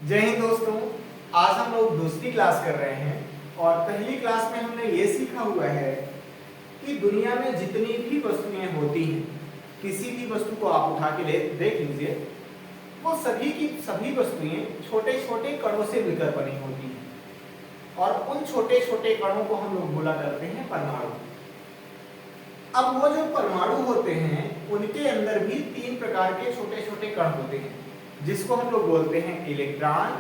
जय हिंद दोस्तों। आज हम लोग दूसरी क्लास कर रहे हैं और पहली क्लास में हमने ये सीखा हुआ है कि दुनिया में जितनी भी वस्तुएं होती हैं, किसी भी वस्तु को आप उठा के देख लीजिए, वो सभी की सभी वस्तुएं छोटे छोटे कणों से मिलकर बनी होती हैं और उन छोटे छोटे कणों को हम लोग बोला करते हैं परमाणु। अब वो जो परमाणु होते हैं उनके अंदर भी तीन प्रकार के छोटे छोटे कण होते हैं जिसको हम लोग बोलते हैं इलेक्ट्रॉन,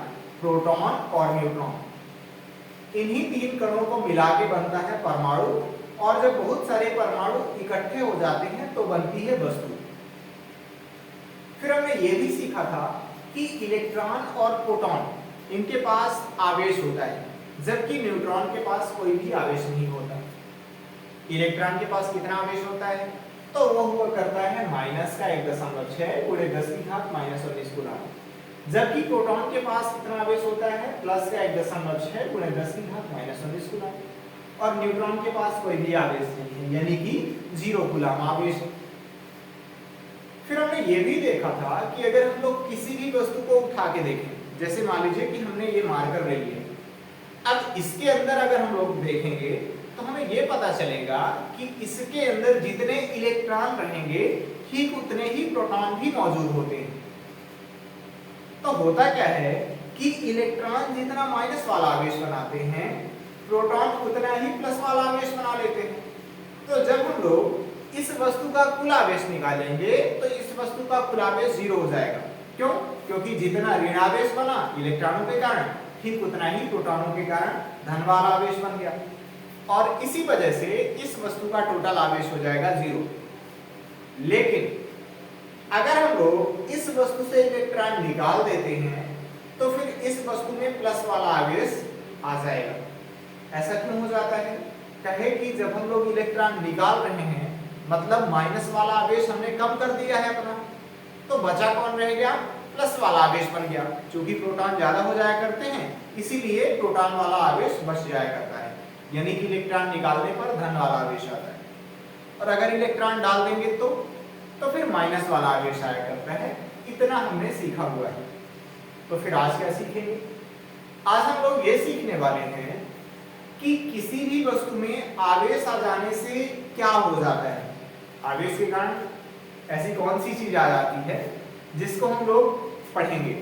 प्रोटॉन और न्यूट्रॉन। इन्हीं तीन कणों को मिला के बनता है परमाणु और जब बहुत सारे परमाणु इकट्ठे हो जाते हैं तो बनती है वस्तु। फिर हमने ये भी सीखा था कि इलेक्ट्रॉन और प्रोटॉन इनके पास आवेश होता है जबकि न्यूट्रॉन के पास कोई भी आवेश नहीं होता। इलेक्ट्रॉन के पास कितना आवेश होता है तो वो हुआ करता है माइनस का 1.6 गुणे 10 की घात -19 कूलम, जबकि प्रोटॉन के पास कितना आवेश होता है प्लस का 1.6 गुणे 10 की घात -19 कूलम और न्यूट्रॉन के पास कोई भी आवेश नहीं है यानी कि 0 कूलम आवेश। फिर हमने ये भी देखा था कि अगर हम लोग किसी भी वस्तु को उठा के देखें, जैसे मान लीजिए कि हमने ये मार्कर ले लिया, अब इसके अंदर अगर हम लोग देखेंगे तो हमें यह पता चलेगा कि इसके अंदर जितने इलेक्ट्रॉन रहेंगे ठीक उतने ही प्रोटॉन भी मौजूद होते हैं। तो होता क्या है कि इलेक्ट्रॉन जितना माइनस वाला आवेश बनाते हैं प्रोटॉन उतना ही प्लस वाला आवेश बना लेते हैं। तो जब हम लोग इस वस्तु का कुल आवेश निकालेंगे तो इस वस्तु का कुल आवेश 0 हो जाएगा। क्यों? क्योंकि जितना ऋण आवेश बना इलेक्ट्रॉनों के कारण ठीक उतना ही प्रोटॉनों के कारण धन वाला आवेश बन गया और इसी वजह से इस वस्तु का टोटल आवेश हो जाएगा 0। लेकिन अगर हम लोग इस वस्तु से इलेक्ट्रॉन निकाल देते हैं तो फिर इस वस्तु में प्लस वाला आवेश आ जाएगा। ऐसा क्यों हो जाता है? कहे कि जब हम लोग इलेक्ट्रॉन निकाल रहे हैं मतलब माइनस वाला आवेश हमने कम कर दिया है अपना, तो बचा कौन रह गया? प्लस वाला आवेश बन गया। क्योंकि प्रोटॉन ज्यादा हो जाया करते हैं इसीलिए प्रोटॉन वाला आवेश बच जाया करता है, यानी कि इलेक्ट्रॉन निकालने पर धन वाला आवेश आता है और अगर इलेक्ट्रॉन डाल देंगे तो फिर माइनस वाला आवेश आया करता है। इतना हमने सीखा हुआ है। तो फिर आज क्या सीखेंगे? आज हम लोग ये सीखने वाले हैं कि किसी भी वस्तु में आवेश आ जाने से क्या हो जाता है। आवेश के कारण ऐसी कौन सी चीज आ जाती है जिसको हम लोग पढ़ेंगे।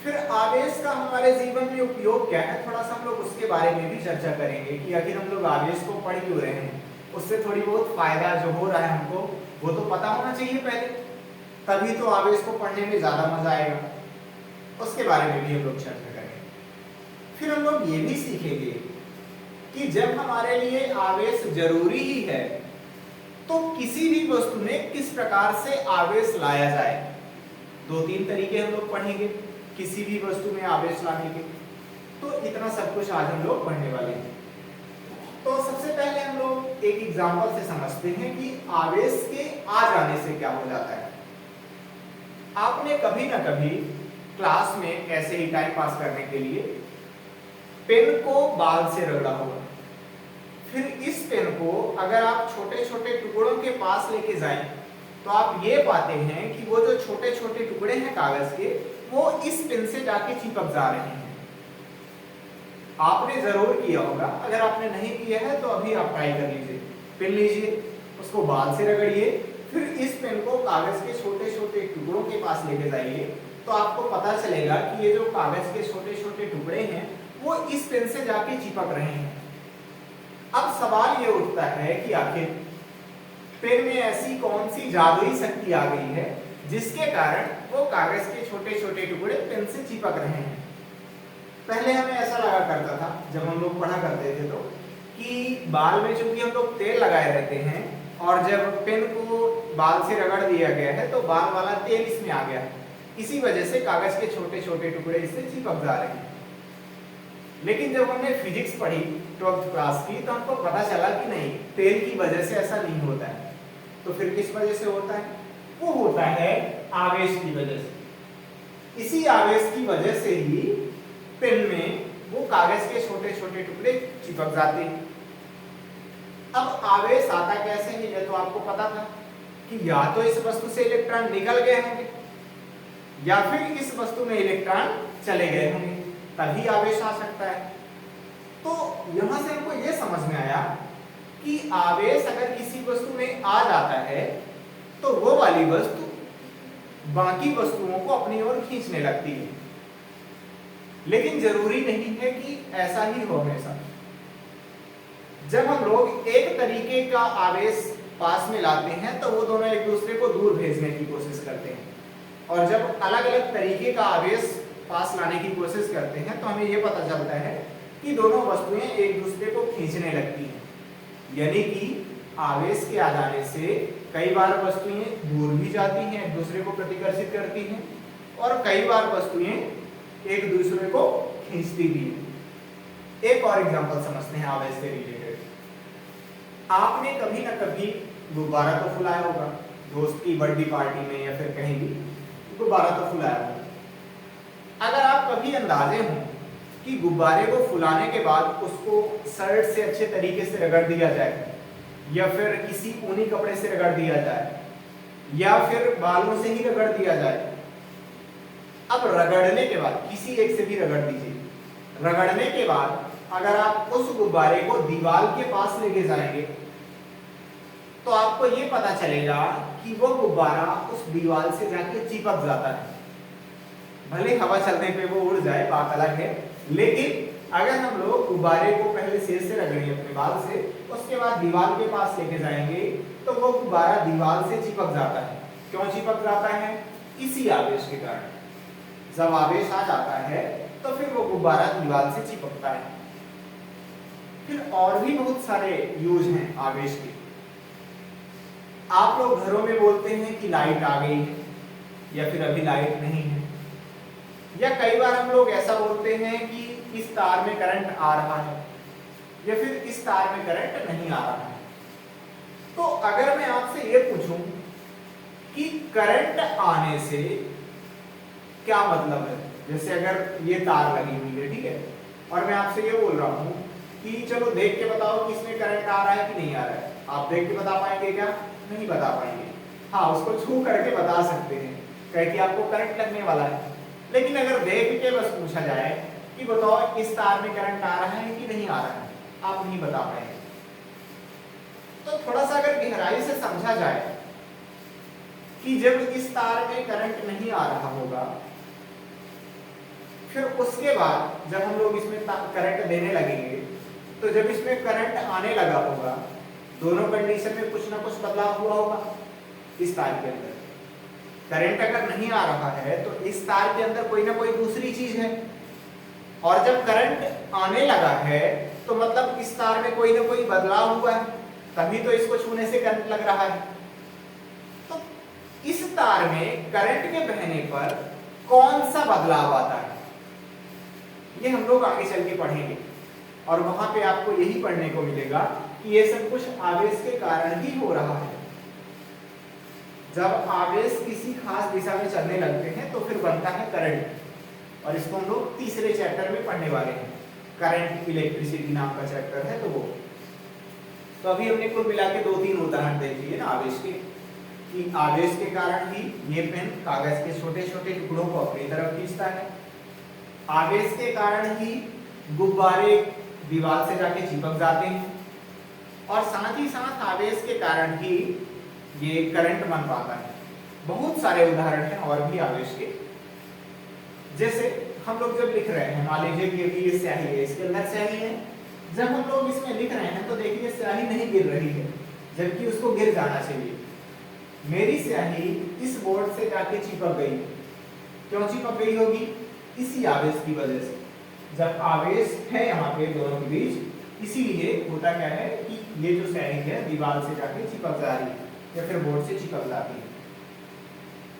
फिर आवेश का हमारे जीवन में उपयोग क्या है, थोड़ा सा हम लोग उसके बारे में भी चर्चा करेंगे कि आखिर हम लोग आवेश को पढ़ क्यों रहे हैं, उससे थोड़ी बहुत फायदा जो हो रहा है हमको वो तो पता होना चाहिए पहले, तभी तो आवेश को पढ़ने में ज्यादा मजा आएगा। उसके बारे में भी हम लोग चर्चा करेंगे। फिर हम लोग ये भी सीखेंगे कि जब हमारे लिए आवेश जरूरी ही है तो किसी भी वस्तु में किस प्रकार से आवेश लाया जाए। 2-3 तरीके हम लोग पढ़ेंगे किसी भी वस्तु में आवेश लाने के। तो इतना सब कुछ आज हम लोग पढ़ने वाले हैं। तो सबसे पहले हम लोग एक एग्जांपल से समझते हैं कि आवेश के आ जाने से क्या हो जाता है। आपने कभी ना कभी क्लास में ऐसे ही टाइम पास करने के लिए पेन को बाल से रगड़ा होगा। फिर इस पेन को अगर आप छोटे छोटे टुकड़ों के पास लेके जाएं तो आप ये पाते हैं कि वो जो छोटे छोटे टुकड़े हैं कागज के वो इस पेन से जाके चिपक जा रहे हैं। आपने जरूर किया होगा, अगर आपने नहीं किया है तो अभी आप ट्राई कर लीजिए। पेन लीजिए, उसको बाल से रगड़िए, फिर इस पेन को कागज के छोटे छोटे टुकड़ों के पास लेके जाइए तो आपको पता चलेगा कि ये जो कागज के छोटे छोटे टुकड़े हैं वो इस पेन से जाके चिपक रहे हैं। अब सवाल ये उठता है कि आखिर पेन में ऐसी कौन सी जादुई शक्ति आ गई है जिसके कारण वो कागज के छोटे छोटे टुकड़े पेन से चिपक रहे हैं। पहले हमें ऐसा लगा करता था जब हम लोग पढ़ा करते थे तो कि बाल में चूंकि हम लोग तेल लगाए रहते हैं और जब पेन को बाल से रगड़ दिया गया है तो बाल वाला तेल इसमें आ गया, इसी वजह से कागज के छोटे छोटे टुकड़े इससे चिपक जा रहे हैं। लेकिन जब हमने फिजिक्स पढ़ी 12th क्लास की तो हमको पता चला कि नहीं, तेल की वजह से ऐसा नहीं होता है। तो फिर किस वजह से होता है? वो होता है आवेश की वजह से। इसी आवेश की वजह से ही पेन में वो कागज के छोटे छोटे टुकड़े चिपक जाते हैं। अब आवेश आता कैसे है ये तो आपको पता था कि या तो इस वस्तु से इलेक्ट्रॉन निकल गए होंगे या फिर इस वस्तु में इलेक्ट्रॉन चले गए होंगे, तभी आवेश आ सकता है। तो यहां से हमको ये समझ में आया कि आवेश अगर किसी वस्तु में आ जाता है तो वो वाली वस्तु बाकी वस्तुओं को अपनी ओर खींचने लगती है। लेकिन जरूरी नहीं है कि ऐसा ही हो हमेशा। जब हम लोग एक तरीके का आवेश पास में लाते हैं तो वो दोनों एक दूसरे को दूर भेजने की कोशिश करते हैं, और जब अलग अलग तरीके का आवेश पास लाने की कोशिश करते हैं तो हमें ये पता चलता है कि दोनों वस्तुएं एक दूसरे को खींचने लगती हैं। यानी कि आवेश के आ जाने से कई बार वस्तुएं दूर भी जाती हैं, एक दूसरे को प्रतिकर्षित करती हैं, और कई बार वस्तुएं एक दूसरे को खींचती भी हैं। एक और एग्जांपल समझते हैं आवेश से रिलेटेड। आपने कभी ना कभी गुब्बारा तो फुलाया होगा, दोस्त की बर्थडे पार्टी में या फिर कहीं भी गुब्बारा तो फुलाया होगा। अगर आप कभी अंदाजे हो कि गुब्बारे को फुलाने के बाद उसको शर्ट से अच्छे तरीके से रगड़ दिया जाए, या फिर किसी ऊनी कपड़े से रगड़ दिया जाए, या फिर बालों से ही रगड़ दिया जाए। अब रगड़ने के बाद किसी एक से भी रगड़ दीजिए, रगड़ने के बाद अगर आप उस गुब्बारे को दीवार के पास लेके जाएंगे तो आपको ये पता चलेगा कि वो गुब्बारा उस दीवार से जाके चिपक जाता है। भले हवा चलने पे वो उड़ जाए, बात अलग है, लेकिन अगर हम लोग गुब्बारे को पहले सिर से रगड़ेंगे अपने बाल से, उसके बाद दीवार के पास लेके जाएंगे तो वो गुब्बारा दीवार से चिपक जाता है। क्यों चिपक जाता है? इसी आवेश के कारण। जब आवेश आ जाता है तो फिर वो गुब्बारा दीवार से चिपकता है। फिर और भी बहुत सारे यूज हैं आवेश के। आप लोग घरों में बोलते हैं कि लाइट आ गई है, या फिर अभी लाइट नहीं है, या कई बार हम लोग ऐसा बोलते हैं कि इस तार में करंट आ रहा है, या फिर इस तार में करंट नहीं आ रहा है। तो अगर मैं आपसे ये पूछूं कि करंट आने से क्या मतलब है, जैसे अगर ये तार लगी हुई है, ठीक है, और मैं आपसे ये बोल रहा हूं कि चलो देख के बताओ कि इसमें करंट आ रहा है कि नहीं आ रहा है, आप देख के बता पाएंगे क्या? नहीं बता पाएंगे। हाँ, उसको छू करके बता सकते हैं, कह कि आपको करंट लगने वाला है। लेकिन अगर देख के बस पूछा जाए कि बताओ इस तार में करंट आ रहा है कि नहीं आ रहा है, आप नहीं बता पाएंगे। तो थोड़ा सा अगर गहराई से समझा जाए कि जब इस तार में करंट नहीं आ रहा होगा, फिर उसके बाद जब हम लोग इसमें करंट देने लगेंगे, तो जब इसमें करंट आने लगा होगा, दोनों कंडीशन में कुछ ना कुछ बदलाव हुआ होगा। इस तार के अंदर करंट अगर नहीं आ रहा है तो इस तार के अंदर कोई ना कोई दूसरी चीज है, और जब करंट आने लगा है तो मतलब इस तार में कोई ना कोई बदलाव हुआ है, तभी तो इसको छूने से करंट लग रहा है। तो इस तार में करंट के बहने पर कौन सा बदलाव आता है, ये हम लोग आगे चल के पढ़ेंगे, और वहां पे आपको यही पढ़ने को मिलेगा कि ये सब कुछ आवेश के कारण ही हो रहा है। जब आवेश किसी खास दिशा में चलने लगते हैं तो फिर बनता है करंट, और इसको हम लोग तीसरे चैप्टर में पढ़ने वाले हैं। करंट इलेक्ट्रिसिटी नाम का चैप्टर है, तो वो तो अभी हमने कुल मिला के 2-3 उदाहरण देख लिए ना आवेश के, कि आवेश के कारण ही ये पेन कागज के छोटे छोटे टुकड़ों को अपनी तरफ खींचता है, आवेश के कारण ही गुब्बारे दीवार से जाके चिपक जाते हैं, और साथ ही साथ आवेश के कारण ही ये करंट बन पाता है। बहुत सारे उदाहरण हैं और भी आवेश के। जैसे हम लोग जब लिख रहे हैं, मान लीजिए कि ये स्याही है, इसके अंदर स्याही है, जब हम लोग इसमें लिख रहे हैं तो देखिए स्याही नहीं गिर रही है, जबकि उसको गिर जाना चाहिए। मेरी स्याही इस बोर्ड से जाके चिपक गई, क्यों चिपक गई होगी? इसी आवेश की वजह से। जब आवेश है यहाँ पे दोनों के बीच, इसीलिए होता क्या है कि ये जो स्याही है दीवार से जाके चिपक जा रही है या फिर बोर्ड से चिपक जाती है।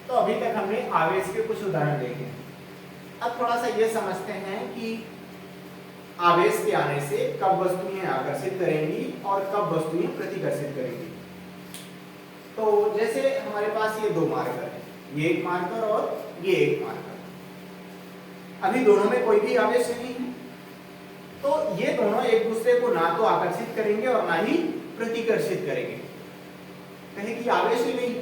तो अभी तक हमने आवेश के कुछ उदाहरण देखे। अब थोड़ा सा ये समझते हैं कि आवेश के आने से कब वस्तुएं आकर्षित करेंगी और कब वस्तुएं प्रतिकर्षित करेंगी। तो जैसे हमारे पास ये 2 मार्कर है, ये एक मार्कर और ये एक मार्कर। अभी दोनों में कोई भी आवेश नहीं है, तो ये दोनों एक दूसरे को ना तो आकर्षित करेंगे और ना ही प्रतिकर्षित करेंगे, कहीं की आवेश ही नहीं।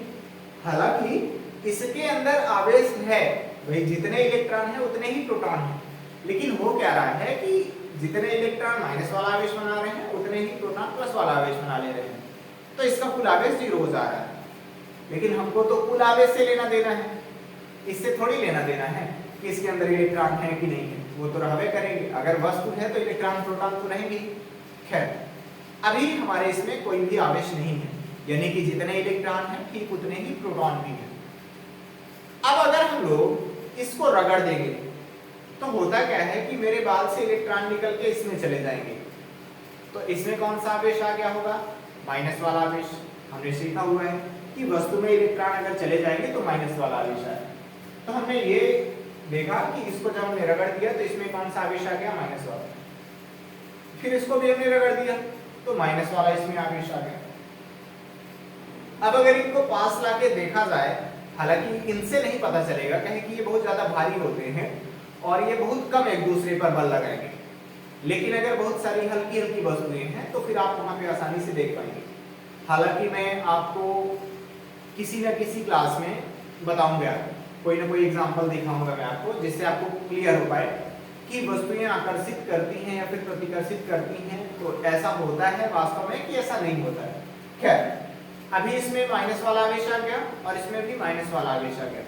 हालांकि इसके अंदर आवेश है, भाई जितने इलेक्ट्रॉन है उतने ही प्रोटॉन है, लेकिन हो क्या रहा है कि जितने इलेक्ट्रॉन माइनस वाला आवेश बना रहे हैं उतने ही प्रोटॉन प्लस वाला आवेश बना ले रहे हैं, तो इसका कुल आवेश 0 हो जा रहा है। लेकिन हमको तो कुल आवेश से लेना देना है, इससे थोड़ी लेना देना है कि इसके अंदर इलेक्ट्रॉन है कि नहीं है, वो तो रहबे करेंगे। अगर वस्तु है तो इलेक्ट्रॉन प्रोटॉन तो रहेंगे। खैर, अभी हमारे इसमें कोई भी आवेश नहीं है, यानी कि जितने इलेक्ट्रॉन हैं ठीक उतने ही प्रोटॉन भी हैं। अब अगर हम लोग इसको रगड़ देंगे तो होता क्या है कि मेरे बाल से इलेक्ट्रॉन निकल के इसमें चले जाएंगे, तो इसमें कौन सा आवेश आ गया होगा? माइनस वाला आवेश। हमने सीखा हुआ है कि वस्तु में इलेक्ट्रॉन अगर चले जाएंगे तो माइनस वाला आवेश आए। तो हमने ये देखा कि इसको जब हमने रगड़ दिया तो इसमें कौन सा आवेश आ गया? माइनस वाला। फिर इसको भी हमने रगड़ दिया तो माइनस वाला इसमें आवेश आ गया। अब अगर इनको पास लाके देखा जाए, हालांकि इनसे नहीं पता चलेगा कहीं कि ये बहुत ज्यादा भारी होते हैं और ये बहुत कम एक दूसरे पर बल लगाएंगे, लेकिन अगर बहुत सारी हल्की हल्की वस्तुएं हैं तो फिर आप वहां पे आसानी से देख पाएंगे। हालांकि मैं आपको किसी न किसी क्लास में बताऊंगा, कोई ना कोई एग्जांपल दिखाऊंगा मैं आपको, जिससे आपको क्लियर हो पाए कि वस्तुएं आकर्षित करती हैं या फिर प्रतिकर्षित करती हैं तो ऐसा होता है वास्तव में कि ऐसा नहीं होता है। खैर, अभी इसमें माइनस वाला आवेश आ गया और इसमें भी माइनस वाला आवेश आ गया,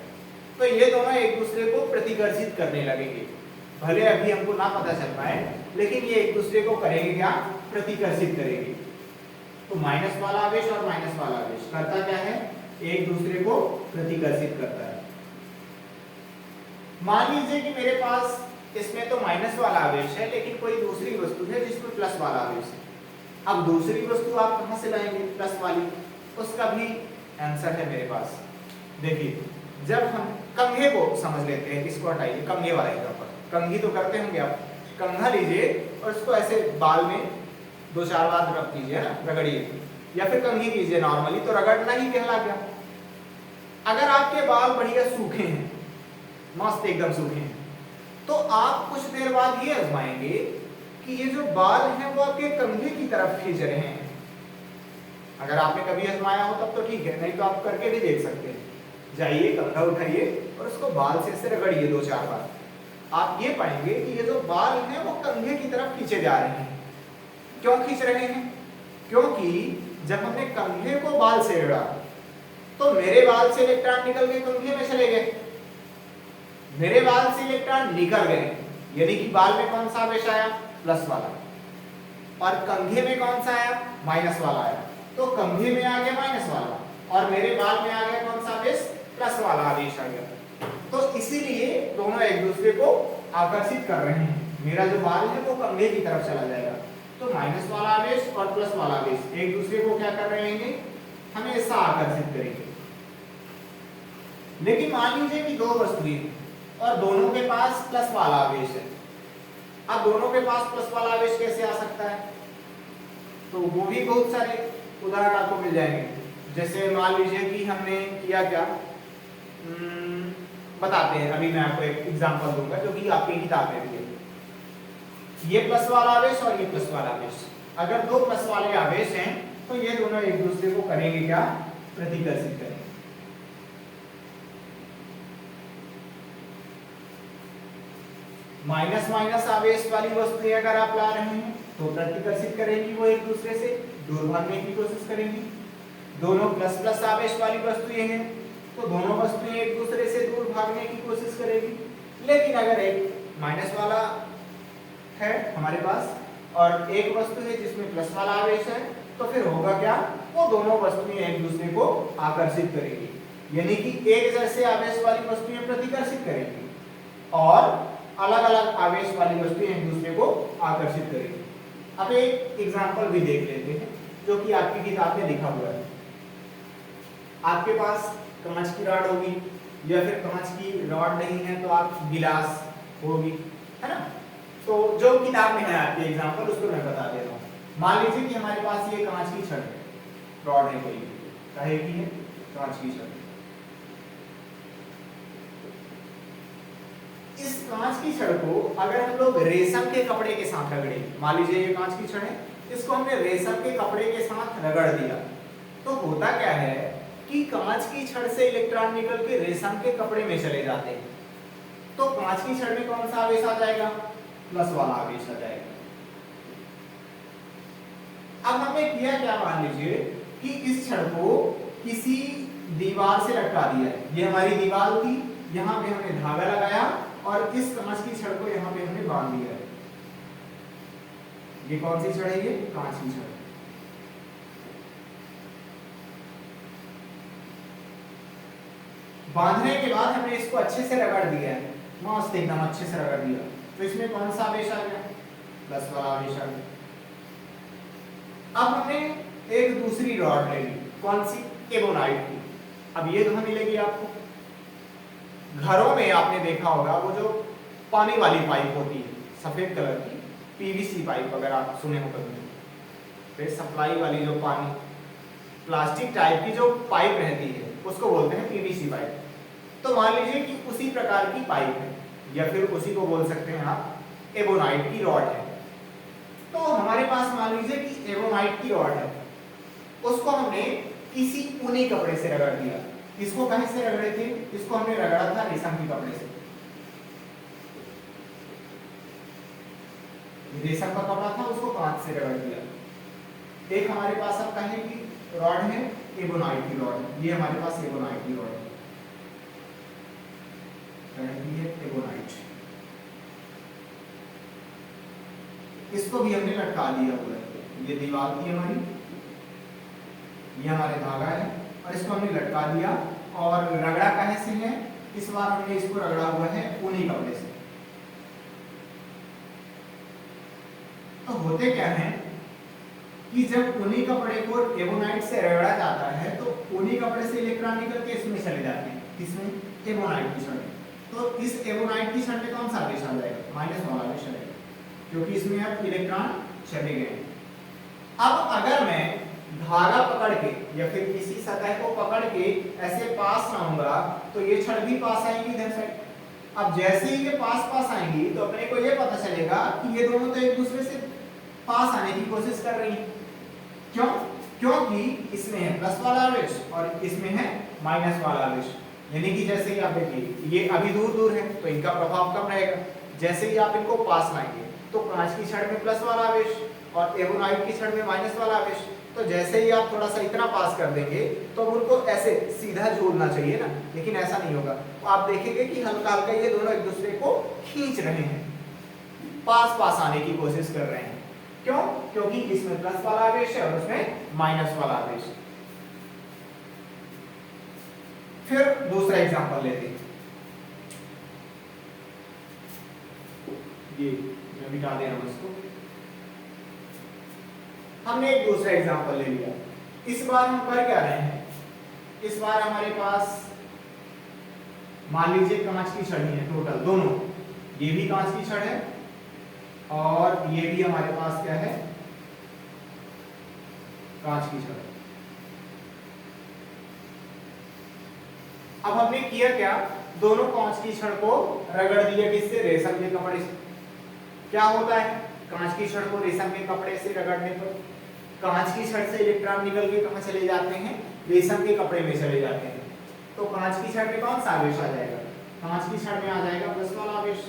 तो ये दोनों एक दूसरे को प्रतिकर्षित करने लगेंगे। भले अभी हमको ना पता चल पाए, लेकिन ये एक दूसरे को करेंगे क्या? प्रतिकर्षित करेंगे। तो माइनस वाला आवेश और माइनस वाला आवेश करता क्या है? एक दूसरे को प्रतिकर्षित करता है। मान लीजिए कि मेरे पास इसमें तो माइनस वाला आवेश है, लेकिन कोई दूसरी वस्तु है जिसमें प्लस वाला आवेश है। अब दूसरी वस्तु आप कहां से लाएंगे? प्लस वाली। उसका भी आंसर है मेरे पास। देखिए, जब हम कंघे को समझ लेते हैं, इसको हटाइए, कंघे वाला एग्जांपल, कंघी तो करते होंगे आप। कंघा लीजिए और इसको ऐसे बाल में 2-4 बार रब कीजिए ना, रगड़िए, या फिर कंघी कीजिए नॉर्मली, तो रगड़ना ही कहला गया। अगर आपके बाल बढ़िया सूखे हैं, मस्त एकदम सूखे हैं, तो आप कुछ देर बाद ये आजमाएंगे कि ये जो बाल हैं वो आपके कंघे की तरफ खींच रहे हैं। अगर आपने कभी आजमाया हो तब तो ठीक है, नहीं तो आप करके भी देख सकते हैं। जाइए, कंघा उठाइए और उसको बाल से ऐसे रगड़िए 2-4 बार। आप ये पाएंगे कि ये जो बाल हैं वो कंघे की तरफ खींचे जा रहे हैं। क्यों खींच रहे हैं? क्योंकि जब हमने कंघे को बाल से रगड़ा तो मेरे बाल से इलेक्ट्रॉन निकल के कंघे में चले गए, मेरे बाल से इलेक्ट्रॉन निकल गए, यानी कि बाल में कौन सा आवेश आया? प्लस वाला, और कंघे में कौन सा आया? माइनस वाला आया। तो कंघे में आ गया माइनस वाला और मेरे बाल में आ गया कौन सा आवेश? प्लस वाला आवेश आ गया। तो इसीलिए दोनों एक दूसरे को आकर्षित कर रहे हैं। मेरा जो बाल है वो कंघे की तरफ चला जाएगा, तो माइनस वाला आवेश और प्लस वाला आवेश एक दूसरे को क्या कर रहे हैं? हमेशा आकर्षित करेंगे। लेकिन मान लीजिए कि दो वस्तुएं और दोनों के पास प्लस वाला आवेश है। अब दोनों के पास प्लस वाला आवेश कैसे आ सकता है? तो वो भी बहुत सारे उदाहरण आपको मिल जाएंगे। जैसे मान लीजिए कि हमने किया क्या, बताते हैं, अभी मैं आपको एक एग्जांपल दूंगा जो कि आपकी किताब में भी है। ये प्लस वाला आवेश और ये प्लस वाला आवेश, अगर दो प्लस वाले आवेश हैं तो ये दोनों एक दूसरे को करेंगे क्या? प्रतिकर्षित करेंगे। माइनस माइनस आवेश वाली वस्तुएं अगर आप ला रहे हैं तो प्रतिकर्षित करेंगी, वो एक दूसरे से दूर भागने की कोशिश करेंगी। दोनों प्लस प्लस आवेश वाली वस्तुएं हैं तो दोनों वस्तुएं एक दूसरे से दूर भागने की कोशिश करेगी। लेकिन अगर एक माइनस वाला है हमारे पास और एक वस्तु है जिसमें प्लस वाला आवेश है, तो फिर होगा क्या? वो दोनों वस्तुएं एक दूसरे को आकर्षित करेंगी, यानी कि एक जैसे आवेश वाली वस्तुएं प्रतिकर्षित करेंगी और अलग अलग आवेश वाली वस्तुएं एक दूसरे को आकर्षित करेंगी। अब एक एग्जांपल भी देख लेते हैं जो कि आपकी किताब में लिखा हुआ है। आपके पास कांच की रॉड होगी, या फिर कांच की रॉड नहीं है तो आप गिलास होगी, है ना? तो जो किताब में है आपके एग्जांपल उसको मैं बता दे रहा हूँ। मान लीजिए कि हमारे पास ये कांच की छड़ है, रॉड है, कोई कहे की है कांच की छड़। इस कांच की छड़ को अगर हम लोग रेशम के कपड़े के साथ रगड़े, मान लीजिए ये कांच की छड़ है, इसको हमने रेशम के कपड़े के साथ रगड़ दिया, तो होता क्या है कि कांच की छड़ से इलेक्ट्रॉन निकल के रेशम के कपड़े में चले जाते हैं। तो कांच की छड़ में कौन सा आवेश आ जाएगा? प्लस वाला आवेश आ जाएगा। अब हमने किया क्या, मान लीजिए कि इस छड़ को किसी दीवार से लटका दिया है। ये हमारी दीवार थी, यहाँ पे हमने धागा लगाया और इस कांच की छड़ को यहाँ पे हमने बांध दिया है। ये कौन सी छड़ है? ये कांच की छड़। बांधने के बाद हमने इसको अच्छे से रगड़ दिया है, मस्त एकदम अच्छे से रगड़ दिया, तो इसमें कौन सा आवेश आ गया? प्लस वाला आवेश आ गया। अब हमने एक दूसरी रॉड ले ली, कौन सी? एबोनाइट की। अब ये कहाँ मिलेगी आपको? घरों में आपने देखा होगा वो जो पानी वाली पाइप होती है सफेद कलर की, पीवीसी पाइप, अगर आप सुने हो कभी, फिर सप्लाई वाली जो पानी प्लास्टिक टाइप की जो पाइप रहती है उसको बोलते हैं पीवीसी पाइप। तो मान लीजिए कि उसी प्रकार की पाइप है, या फिर उसी को बोल सकते हैं आप एबोनाइट की रॉड है। तो हमारे पास मान लीजिए कि एबोनाइट की रॉड है, उसको हमने किसी ऊनी कपड़े से रगड़ दिया। इसको कहीं से रगड़े थे? इसको हमने रगड़ा था रेशम के कपड़े से। रेशम का कपड़ा था, उसको कांच से रगड़ दिया। एक हमारे पास अब कहे कि रॉड है एबोनाइट की रॉड, ये हमारे पास एबोनाइट की रॉड है, एबोनाइट। इसको भी हमने लटका दिया पूरा। ये दीवार थी हमारी, ये हमारे धागा है और इसको हमने लटका दिया। और रगड़ा कहे से है? इस बार हमने इसको रगड़ा हुआ है ऊनी कपड़े से। तो होते क्या है कि जब ऊनी कपड़े को एबोनाइट से रगड़ा जाता है तो ऊनी कपड़े से इलेक्ट्रॉन निकल के इसमें चले जाते हैं। किसमें? एबोनाइट की छड़ में। तो इस एबोनाइट की छड़ में कौन सा आवेश आ जाएगा? माइनस वाला आवेश आएगा, क्योंकि इसमें अब इलेक्ट्रॉन चले गए। अब अगर मैं धागा पकड़ के या फिर किसी सतह को पकड़ के ऐसे पास लाऊंगा तो ये छड़ भी पास आएंगी इधर से। अब जैसे ही ये पास पास आएंगी तो अपने को ये पता चलेगा कि ये दोनों तो एक दूसरे से पास आने की कोशिश कर रही हैं। क्यों? क्योंकि इसमें है प्लस वाला आवेश और इसमें है माइनस वाला आवेश। यानी कि जैसे ही आप देखिए ये अभी दूर दूर है तो इनका प्रभाव कम रहेगा। जैसे ही आप इनको पास लाएंगे तो कांच की छड़ में प्लस वाला आवेश और एबोनाइट की छड़ में माइनस वाला आवेश। तो जैसे ही आप थोड़ा सा इतना पास कर देंगे तो उनको ऐसे सीधा जोड़ना चाहिए ना, लेकिन ऐसा नहीं होगा। तो आप देखेंगे कि हल्का हल्का ये दोनों एक दूसरे को खींच रहे हैं, पास पास आने की कोशिश कर रहे हैं। क्यों? क्योंकि इसमें प्लस वाला आवेश है और उसमें माइनस वाला आवेश। फिर दूसरा एग्जांपल लेते हैं। ये मैं मिटा दे रहा हूं इसको। हमने एक दूसरा एग्जांपल ले लिया। इस बार हम कर क्या रहे हैं? इस बार हमारे पास मान लीजिए कांच की छड़ है टोटल दोनों, ये भी कांच की छड़ है और ये भी हमारे पास क्या है? कांच की छड़। अब हमने किया क्या? दोनों कांच की छड़ को रगड़ दिया किससे? रेशम के कपड़े से। क्या होता है? कांच की छड़ को रेशम के कपड़े से रगड़ने पर कांच की छड़ से इलेक्ट्रॉन निकल के कहां चले जाते हैं? रेशम के कपड़े में चले जाते हैं। तो कांच की छड़ में कौन सा आवेश आ जाएगा? कांच की छड़ में आ जाएगा प्लस वाला आवेश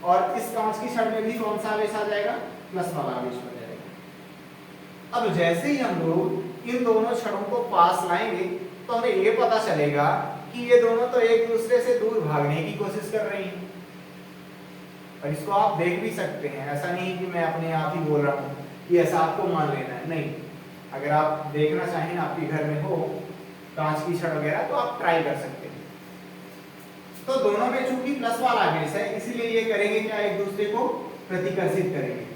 और इस कांच की छड़ में भी कौन सा आवेश आ जाएगा? प्लस वाला आवेश आ जाएगा। अब जैसे ही हम लोग इन दोनों छड़ों को पास लाएंगे तो हमें ये पता चलेगा कि ये दोनों तो एक दूसरे से दूर भागने की कोशिश कर रही हैं। और इसको आप देख भी सकते हैं, ऐसा नहीं कि मैं अपने आप ही बोल रहा हूँ कि ऐसा आपको मान लेना है, नहीं। अगर आप देखना चाहें, आपके घर में हो कांच की छड़ वगैरह, तो आप ट्राई कर सकते हैं। तो दोनों में चूंकि प्लस वाला आवेश है इसीलिए ये करेंगे क्या? एक दूसरे को प्रतिकर्षित करेंगे,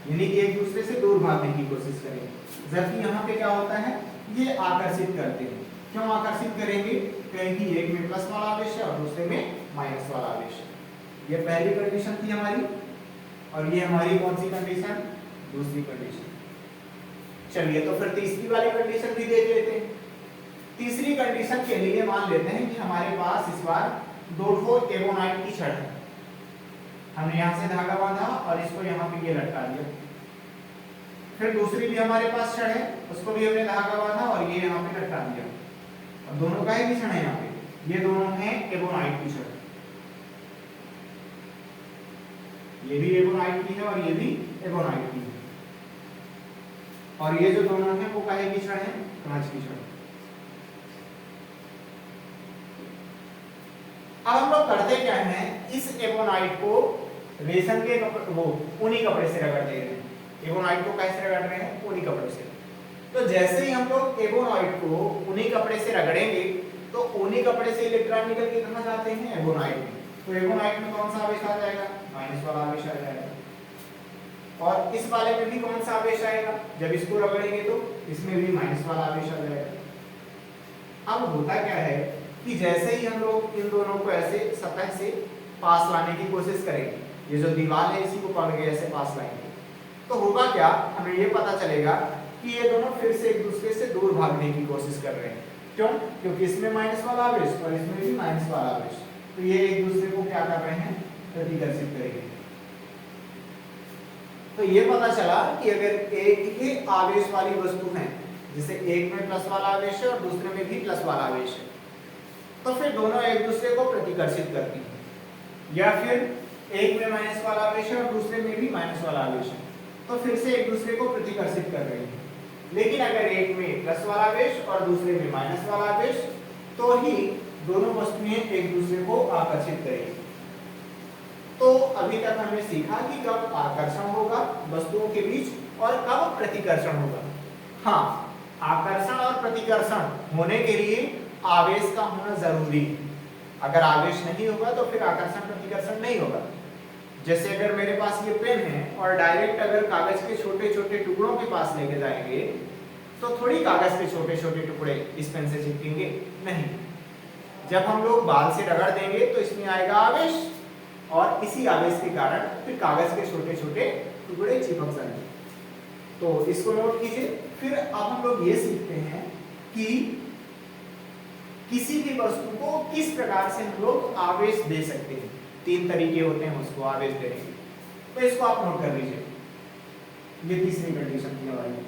यानी कि एक दूसरे से दूर भागने की कोशिश करेंगे। जबकि यहाँ पे क्या होता है? ये आकर्षित करते हैं। क्यों आकर्षित करेंगे? क्योंकि एक में प्लस वाला आवेश है और दूसरे में माइनस वाला आवेश है। ये पहली कंडीशन थी हमारी और ये हमारी कौन सी कंडीशन? दूसरी कंडीशन। चलिए तो फिर तीसरी वाली कंडीशन भी देख लेते हैं। तीसरी कंडीशन के लिए मान लेते हैं कि हमारे पास इस बार दो एबोनाइट की छड़ है। हमने यहाँ से धागा बांधा और इसको यहाँ पे ये लटका दिया। फिर दूसरी भी हमारे पास छड़ है, उसको भी हमने धागा बांधा और ये यहाँ पे लटका दिया। अब दोनों का ही छड़ है यहाँ पे, ये दोनों हैं एबोनाइट की छड़। ये भी एबोनाइट की है और ये भी एबोनाइट की है। और ये जो दोनों हैं वो काहे की छड़ है? कांच की छड़। अब हम लोग करते क्या हैं, इस एबोनाइट को रेशम के वो ऊनी कपड़े से रगड़ दे रहे हैं। एबोनाइट को कैसे रगड़ रहे हैं? ऊनी कपड़े से। तो जैसे ही हम लोग एबोनाइट को ऊनी कपड़े से रगड़ेंगे तो ऊनी कपड़े से इलेक्ट्रॉन निकल के कहां जाते हैं? एबोनाइट में। तो एबोनाइट में कौन सा आवेश आ जाएगा? माइनस वाला आवेश आ जाएगा। और इस वाले में भी कौन सा आवेश आएगा? जब इसको रगड़ेंगे तो इसमें भी माइनस वाला आवेश आ जाएगा। अब होता क्या है कि जैसे ही हम लोग इन दोनों को ऐसे सतह से पास लाने की कोशिश करेंगे, ये जो दीवार है इसी को पकड़ के ऐसे पास लाएंगे, तो होगा क्या, हमें ये पता चलेगा कि ये दोनों फिर से एक दूसरे से दूर भागने की कोशिश कर रहे हैं। क्यों? क्योंकि इसमें माइनस वाला आवेश और इसमें भी माइनस वाला आवेश, तो ये एक दूसरे को क्या कर रहे हैं? प्रतिकर्षित करेंगे। तो ये पता चला कि अगर एक ही आवेश वाली वस्तु है, जैसे एक में प्लस वाला आवेश है और दूसरे में भी प्लस वाला आवेश है, तो फिर दोनों एक दूसरे को प्रतिकर्षित करती हैं। या फिर एक में माइनस वाला आवेश है और दूसरे में भी माइनस वाला आवेश है, तो फिर से एक दूसरे को प्रतिकर्षित कर रही है। लेकिन अगर एक में प्लस वाला आवेश और दूसरे में माइनस वाला आवेश, तो ही दोनों वस्तुएं एक दूसरे को आकर्षित करेंगी। तो अभी तक हमने सीखा कि कब आकर्षण होगा वस्तुओं के बीच और कब प्रतिकर्षण होगा। हाँ, आकर्षण और प्रतिकर्षण होने के लिए आवेश का होना जरूरी है। अगर आवेश नहीं होगा तो फिर आकर्षण प्रतिकर्षण नहीं होगा। जैसे अगर मेरे पास ये पेन है और डायरेक्ट अगर कागज के छोटे छोटे टुकड़ों के पास लेके जाएंगे तो थोड़ी कागज के छोटे छोटे टुकड़े इस पेन से चिपकेंगे नहीं। जब हम लोग बाल से रगड़ देंगे तो इसमें आएगा आवेश और इसी आवेश के कारण फिर कागज के छोटे छोटे टुकड़े चिपक जाएंगे। तो इसको नोट कीजिए। फिर अब हम लोग ये सीखते हैं कि किसी भी वस्तु को किस प्रकार से हम लोग आवेश दे सकते हैं। 3 तरीके होते हैं उसको आवेश देने के, तो इसको आप नोट कर लीजिए। ये तीसरी कंडीशन की हमारी।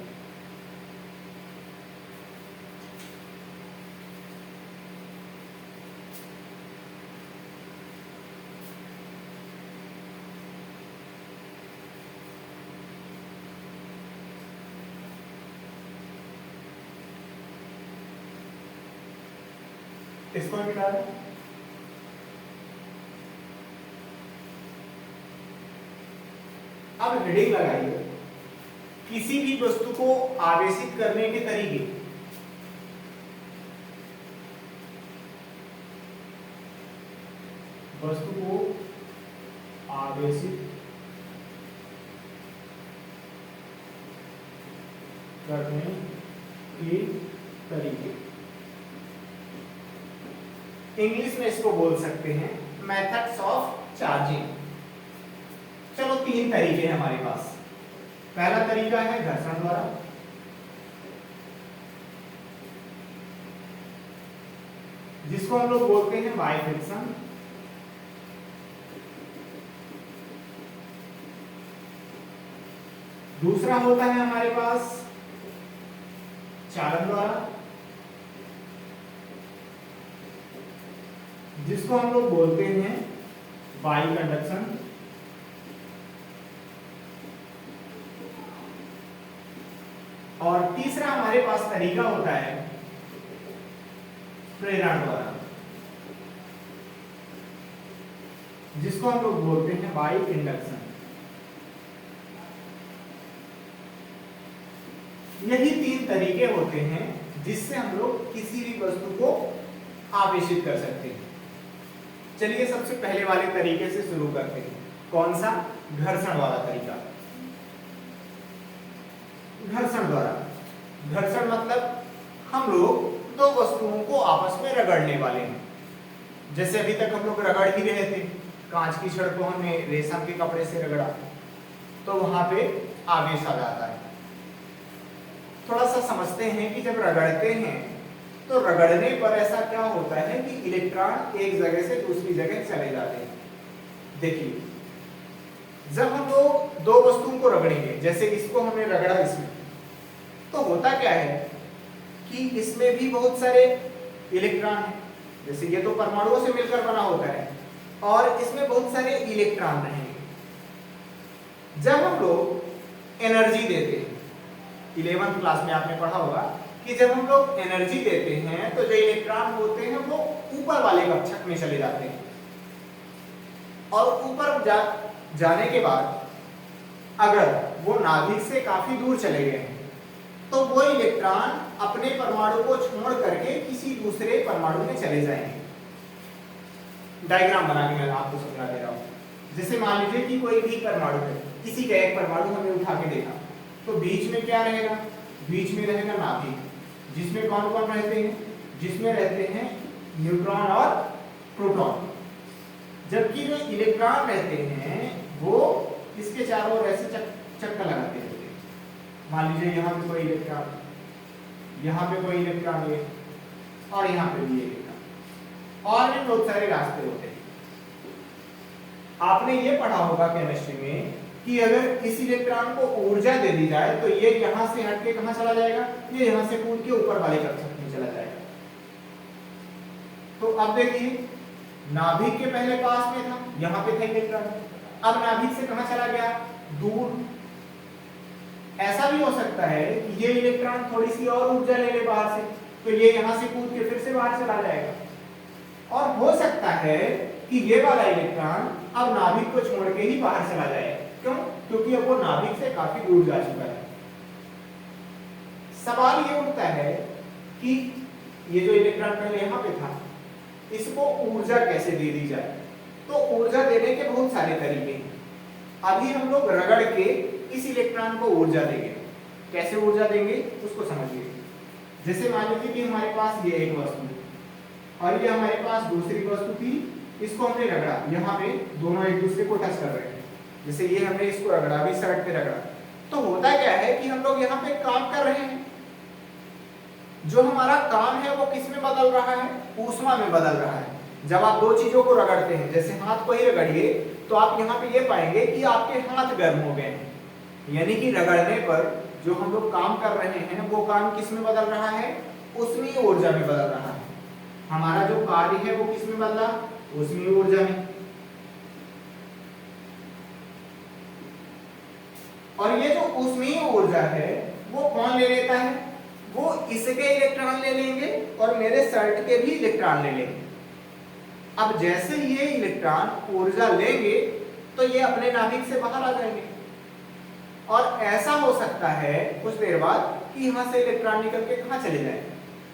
इसको मिटा दें। अब हेडिंग लगाइए, किसी भी वस्तु को आवेशित करने के तरीके। वस्तु को आवेशित करने के तरीके, इंग्लिश में इसको बोल सकते हैं मेथड्स ऑफ चार्जिंग। चलो 3 तरीके हैं हमारे पास। पहला तरीका है घर्षण द्वारा, जिसको हम लोग बोलते हैं बाय फ्रिक्शन। दूसरा होता है हमारे पास चालन द्वारा, जिसको हम लोग बोलते हैं बाई कंडक्शन। और तीसरा हमारे पास तरीका होता है प्रेरण द्वारा, जिसको हम लोग बोलते हैं बाई इंडक्शन। यही 3 तरीके होते हैं जिससे हम लोग किसी भी वस्तु को आवेशित कर सकते हैं। चलिए सबसे पहले वाले तरीके से शुरू करते हैं। कौन सा? घर्षण वाला तरीका। घर्षण द्वारा, घर्षण मतलब हम लोग 2 वस्तुओं को आपस में रगड़ने वाले हैं। जैसे अभी तक हम लोग रगड़ ही रहे थे, कांच की छड़ को हमने रेशम के कपड़े से रगड़ा, तो वहां पे आवेश आ जाता है। थोड़ा सा समझते हैं कि जब रगड़ते हैं तो रगड़ने पर ऐसा क्या होता है कि इलेक्ट्रॉन एक जगह से दूसरी जगह चले जाते हैं। देखिए, जब हम लोग 2 वस्तुओं को रगड़ेंगे, जैसे इसको हमने रगड़ा इसमें, तो होता क्या है कि इसमें भी बहुत सारे इलेक्ट्रॉन हैं। जैसे ये तो परमाणुओं से मिलकर बना होता है और इसमें बहुत सारे इलेक्ट्रॉन रहेंगे। जब हम लोग एनर्जी देते हैं, 11th क्लास में आपने पढ़ा होगा कि जब हम लोग एनर्जी देते हैं तो जो इलेक्ट्रॉन होते हैं वो ऊपर वाले कक्षक में चले जाते हैं, और ऊपर जाने के बाद अगर वो नाभिक से काफी दूर चले गए हैं तो वो इलेक्ट्रॉन अपने परमाणु को छोड़ करके किसी दूसरे परमाणु में चले जाएंगे। डायग्राम बना के मैं आपको समझा दे रहा हूं। जैसे मान लीजिए कि कोई भी परमाणु है, किसी का एक परमाणु हमने उठा के देखा, तो बीच में क्या रहेगा? बीच में रहेगा नाभिक, जिसमें कौन कौन रहते हैं? जिसमें रहते हैं न्यूट्रॉन और प्रोटॉन। जबकि जो इलेक्ट्रॉन रहते हैं वो इसके चारों ओर ऐसे चक्कर लगाते रहते हैं। मान लीजिए यहाँ पे कोई इलेक्ट्रॉन, यहाँ पे कोई इलेक्ट्रॉन है, और यहाँ पे भी इलेक्ट्रॉन, और भी बहुत सारे रास्ते होते हैं। आपने ये पढ़ा होगा केमिस्ट्री में कि अगर इस इलेक्ट्रॉन को ऊर्जा दे दी जाए तो ये यहाँ से हट के कहाँ चला जाएगा? ये यहाँ से कूद के ऊपर वाले कक्षक में चला जाएगा। तो अब देखिए, नाभिक के पहले पास में था, यहाँ पे था इलेक्ट्रॉन, अब नाभिक से कहाँ चला गया? दूर। ऐसा भी हो सकता है कि ये इलेक्ट्रॉन थोड़ी सी और ऊर्जा ले ले बाहर से, तो ये यहाँ से कूद के फिर से बाहर चला जाएगा। और हो सकता है कि ये वाला इलेक्ट्रॉन अब नाभिक को छोड़ के ही बाहर चला जाए। क्यों? क्योंकि अब वो नाभिक से काफी दूर जा चुका है। सवाल ये उठता है कि ये जो इलेक्ट्रॉन पहले यहाँ पे था, इसको ऊर्जा कैसे दे दी जाए? तो ऊर्जा देने के बहुत सारे तरीके हैं। अभी हम लोग रगड़ के इस इलेक्ट्रॉन को ऊर्जा देंगे। कैसे ऊर्जा देंगे उसको समझिए। जैसे मान लीजिए कि हमारे पास ये एक वस्तु है और ये हमारे पास दूसरी वस्तु थी, इसको हमने रगड़ा, यहाँ पे दोनों एक दूसरे को टच कर रहे हैं। जैसे ये हमने इसको रगड़ा, अभी शर्ट पे रगड़ा, तो होता क्या है कि हम लोग यहाँ पे काम कर रहे हैं। जो हमारा काम है वो किस में बदल रहा है? ऊष्मा में बदल रहा है। जब आप दो चीजों को रगड़ते हैं, जैसे हाथ को ही रगड़िए, तो आप यहाँ पे ये पाएंगे कि आपके हाथ गर्म हो गए हैं। यानी कि रगड़ने पर जो हम लोग काम कर रहे हैं वो काम किस में बदल रहा है? ऊष्मीय ऊर्जा में बदल रहा है। हमारा जो कार्य है वो किस में बदला? ऊष्मीय ऊर्जा में। और ये जो ऊष्मीय ऊर्जा है वो कौन ले लेता है? वो इसके इलेक्ट्रॉन ले लेंगे और मेरे शर्ट के भी इलेक्ट्रॉन ले लेंगे। अब जैसे ये इलेक्ट्रॉन ऊर्जा लेंगे तो ये अपने नाभिक से बाहर आ जाएंगे, और ऐसा हो सकता है कुछ देर बाद कि यहाँ से इलेक्ट्रॉन निकल के कहाँ चले जाएं?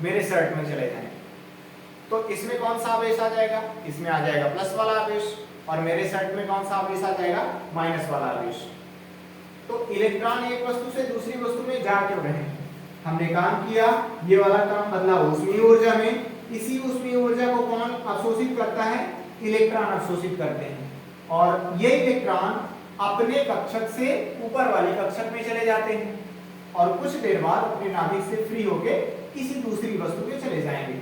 मेरे शर्ट में चले जाएं। तो इसमें कौन सा आवेश आ जाएगा? इसमें आ जाएगा प्लस वाला आवेश, और मेरे शर्ट में कौन सा आवेश आ जाएगा? माइनस वाला आवेश। तो इलेक्ट्रॉन एक वस्तु से दूसरी वस्तु में जा क्यों रहे हैं? हमने काम किया, ये वाला काम बदला ऊष्मीय ऊर्जा में। इसी ऊष्मीय ऊर्जा को कौन अवशोषित करता है? इलेक्ट्रॉन अवशोषित करते हैं, और ये इलेक्ट्रॉन अपने कक्षक से ऊपर वाले कक्षक में चले जाते हैं, और कुछ देर बाद अपने नाभिक से फ्री होके किसी दूसरी वस्तु में चले जाएंगे।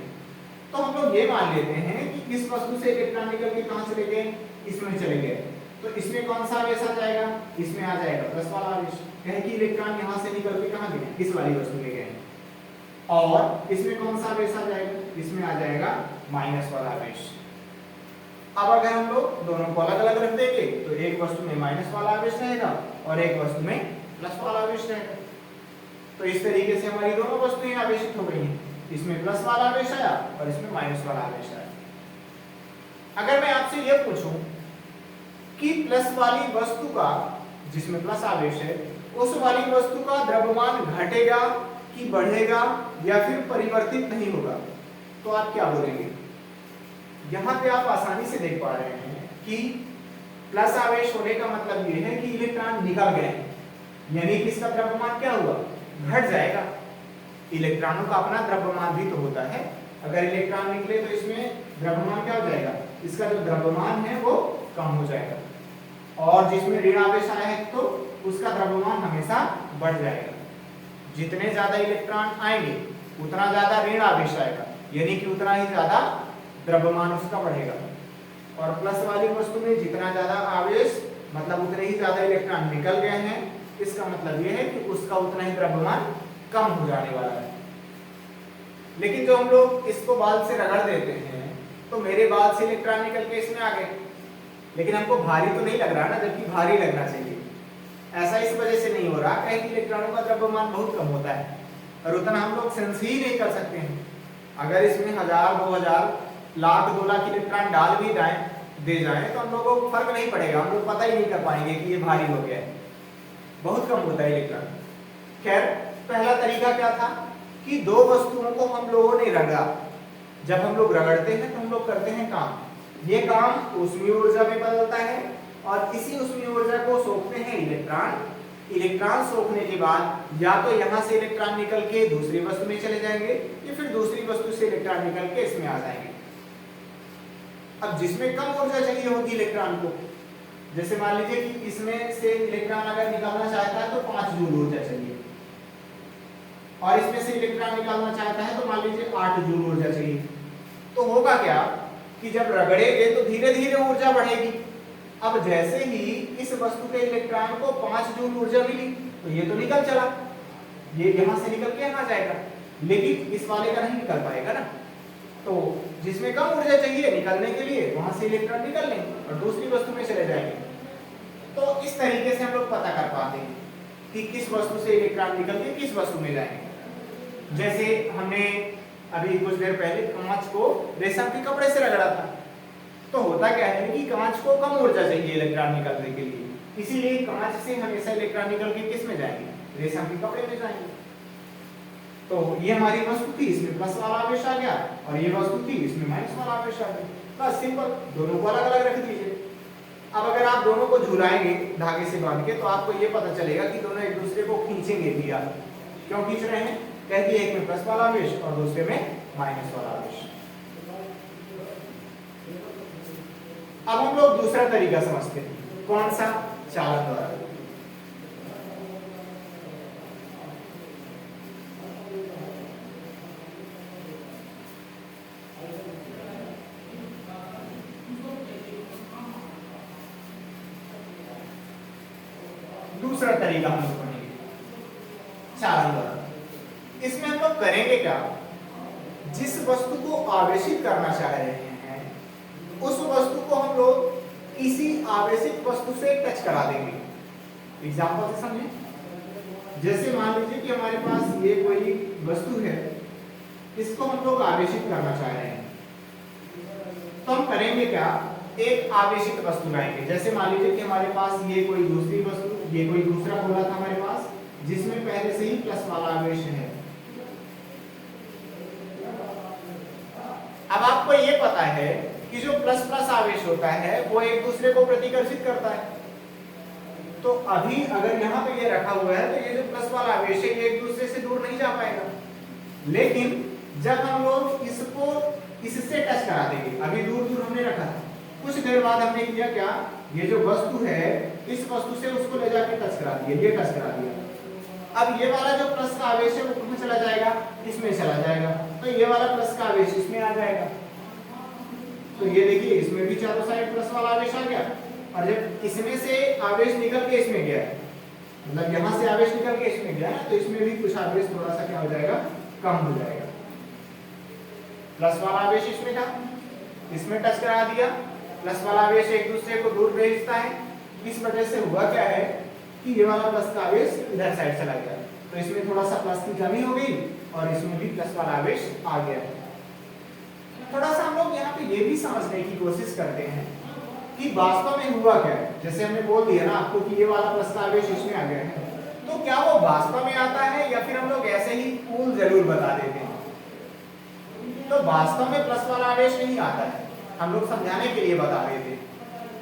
तो हम लोग ये मान लेते हैं कि इस वस्तु से इलेक्ट्रॉन निकल के कहाँ चले गए? इसमें चले गए। तो इसमें कौन सा आवेश आ जाएगा? इसमें आ जाएगा प्लस वाला आवेश। कहे कि इलेक्ट्रॉन यहाँ से निकल के कहाँ गए? इस वाली वस्तु में गए। और इसमें कौन सा आवेश आ जाएगा? इसमें आ जाएगा माइनस वाला आवेश। अब अगर हम लोग दोनों को अलग अलग रख देंगे तो एक वस्तु में माइनस वाला आवेश रहेगा और एक वस्तु में प्लस वाला आवेश रहेगा। तो इस तरीके से हमारी दोनों वस्तुएं आवेशित हो गई हैं। इसमें प्लस वाला आवेश आया और इसमें माइनस वाला आवेश आया। अगर मैं आपसे यह पूछूं कि प्लस वाली वस्तु का, जिसमें प्लस आवेश है, उस वाली वस्तु का द्रव्यमान घटेगा कि बढ़ेगा या फिर परिवर्तित नहीं होगा, तो आप क्या बोलेंगे? यहाँ पे आप आसानी से देख पा रहे हैं कि प्लस आवेश होने का मतलब ये है कि इलेक्ट्रॉन निकल गए, यानी कि इसका द्रव्यमान क्या हुआ? घट जाएगा। इलेक्ट्रॉनों का अपना द्रव्यमान भी तो होता है। अगर इलेक्ट्रॉन निकले तो इसमें द्रव्यमान क्या हो जाएगा? इसका जो द्रव्यमान है वो कम हो जाएगा, और जिसमें ऋण आवेश आया है तो उसका द्रव्यमान हमेशा बढ़ जाएगा। जितने ज्यादा इलेक्ट्रॉन आएंगे उतना ज्यादा ऋण आवेश आएगा, यानी कि उतना ही ज्यादा द्रव्यमान उसका बढ़ेगा। और प्लस वाली वस्तु में जितना ज्यादा आवेश मतलब उतने ही ज्यादा इलेक्ट्रॉन निकल गए हैं, इसका मतलब यह है कि उसका उतना ही द्रव्यमान कम हो जाने वाला है। लेकिन जो हम लोग इसको बाल से रगड़ देते हैं तो मेरे बाल से इलेक्ट्रॉन निकल के इसमें आ गए, लेकिन हमको भारी तो नहीं लग रहा ना, जबकि भारी लगना चाहिए। ऐसा इस वजह से नहीं हो रहा है कि इलेक्ट्रॉनों का द्रव्यमान बहुत कम होता है और उतना हम लोग सेंस ही नहीं कर सकते हैं। अगर इसमें 1000, 2000, लाख, 2 लाख इलेक्ट्रॉन डाल भी दे जाएं तो हम लोगों को फर्क नहीं पड़ेगा, हम लोग पता ही नहीं कर पाएंगे कि ये भारी हो गया है, बहुत कम होता है इलेक्ट्रॉन। खैर, पहला तरीका क्या था कि दो वस्तुओं को हम लोगों ने रगड़ा। जब हम लोग रगड़ते हैं तो हम लोग करते हैं काम, ये काम ऊष्मीय ऊर्जा में बदलता है और इसी ऊष्मीय ऊर्जा को सोखते हैं इलेक्ट्रॉन। इलेक्ट्रॉन सोखने के बाद या तो यहाँ से इलेक्ट्रॉन निकल के दूसरी वस्तु में चले जाएंगे या फिर दूसरी वस्तु से इलेक्ट्रॉन निकल के इसमें आ जाएंगे। अब जिसमें कम ऊर्जा चाहिए होगी इलेक्ट्रॉन को, जैसे मान लीजिए कि इसमें से इलेक्ट्रॉन अगर निकालना चाहता है तो 5 जूल ऊर्जा चाहिए और इसमें से इलेक्ट्रॉन निकालना चाहता है तो मान लीजिए 8 जूल ऊर्जा चाहिए। तो होगा क्या कि जब रगड़ेंगे तो धीरे धीरे ऊर्जा बढ़ेगी। अब जैसे ही इस वस्तु के इलेक्ट्रॉन को 5 जूल ऊर्जा मिली तो ये तो निकल चला, ये यहां से निकल के यहाँ जाएगा, लेकिन इस वाले का नहीं निकल पाएगा ना। तो जिसमें कम ऊर्जा चाहिए निकलने के लिए वहां से इलेक्ट्रॉन निकल लेंगे और दूसरी वस्तु में चले जाएंगे। तो इस तरीके से हम लोग पता कर पाते हैं कि किस वस्तु से इलेक्ट्रॉन निकल के किस वस्तु में जाएंगे। जैसे हमने अभी कुछ देर पहले कांच को रेशम के कपड़े से रगड़ा था, तो होता क्या है कि कांच को कम ऊर्जा चाहिए इलेक्ट्रॉन निकलने के लिए, इसीलिए कांच से हमेशा इलेक्ट्रॉन निकल के किस में जाएंगे, रेशम के कपड़े में जाएंगे। तो ये हमारी वस्तु थी, इसमें प्लस वाला आवेश आ गया और ये वस्तु थी, इसमें माइनस वाला आवेश आ गया। बस सिंपल, दोनों को अलग अलग रख दीजिए। अब अगर आप दोनों को झुलाएंगे धागे से बांध के तो आपको ये पता चलेगा कि दोनों एक दूसरे को खींचेंगे भी। आप क्यों खींच रहे हैं, कह दिए एक में प्लस वाला आवेश और दूसरे में माइनस वाला आवेश। अब हम लोग दूसरा तरीका समझते हैं, कौन सा, चालन द्वारा। दूसरा तरीका हम लोग पढ़ेंगे चालन द्वारा। इसमें हम लोग करेंगे क्या, जिस वस्तु को आवेशित करना चाह रहे हैं उस वस्तु को हम लोग किसी आवेशित वस्तु से टच करा देंगे। एग्जांपल से समझें, जैसे मान लीजिए कि हमारे पास ये कोई वस्तु है, इसको हम लोग आवेशित करना चाह रहे हैं, तो हम करेंगे क्या, एक आवेशित वस्तु लाएंगे। जैसे मान लीजिए कि हमारे पास ये कोई दूसरी वस्तु, ये कोई दूसरा गोला था हमारे पास जिसमें पहले से ही प्लस वाला आवेश है। अब आपको ये पता है कि जो प्लस प्लस आवेश होता है वो एक दूसरे को प्रतिकर्षित करता है। तो अभी अगर यहाँ पे ये रखा हुआ है तो ये जो प्लस वाला आवेश है ये एक दूसरे से दूर नहीं जा पाएगा, लेकिन जब हम लोग इसको इससे टच करा देंगे, अभी दूर दूर हमने रखा था, कुछ देर बाद हमने किया क्या, ये जो वस्तु है इस वस्तु से उसको ले जाके टच करा दिया, ये टच करा दिया। अब ये वाला जो प्लस का आवेश है वो कहाँ चला जाएगा, इसमें चला जाएगा, तो ये वाला प्लस का आवेश इसमें आ जाएगा। तो ये देखिए इसमें भी चारों साइड प्लस वाला आवेश आ गया, और जब इसमें से आवेश निकल के इसमें गया, मतलब यहाँ से आवेश निकल के इसमें गया तो इसमें भी कुछ आवेश थोड़ा सा क्या हो जाएगा, कम हो जाएगा। प्लस वाला आवेश इसमें था, इसमें टच करा दिया, प्लस वाला आवेश एक दूसरे को दूर भेजता है, इस वजह से हुआ क्या है कि ये वाला प्लस का आवेश इधर साइड चला गया, तो इसमें थोड़ा सा प्लस की कमी हो गई और इसमें भी प्लस वाला आवेश आ गया। थोड़ा सा हम लोग यहाँ पे ये भी समझने की कोशिश करते हैं कि वास्तव में हुआ क्या है। जैसे हमने बोल दिया ना आपको कि ये वाला प्लस का आवेश इसमें आ गया है, तो क्या वो वास्तव में आता है या फिर हम लोग ऐसे ही कूल जरूर बता देते हैं। तो वास्तव में प्लस वाला आवेश नहीं आता है, हम लोग समझाने के लिए बता देते हैं।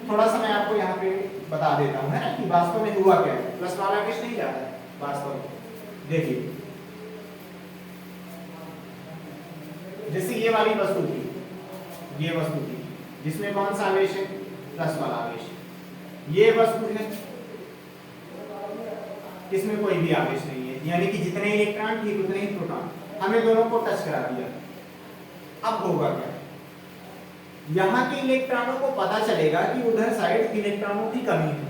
थोड़ा सा मैं आपको यहाँ पे बता देता हूँ, है ना, कि वास्तव में हुआ क्या है। प्लस वाला आवेश नहीं जाता है वास्तव में। देखिए जैसे ये वाली वस्तु थी, ये वस्तु थी जिसमें कौन सा आवेश है, प्लस वाला आवेश। ये वस्तु है इसमें कोई भी आवेश नहीं है, यानी कि जितने इलेक्ट्रॉन ठीक उतने ही प्रोटॉन, हमें दोनों को टच करा दिया। अब होगा क्या, यहाँ के इलेक्ट्रॉनों को पता चलेगा कि उधर साइड इलेक्ट्रॉनों की कमी है।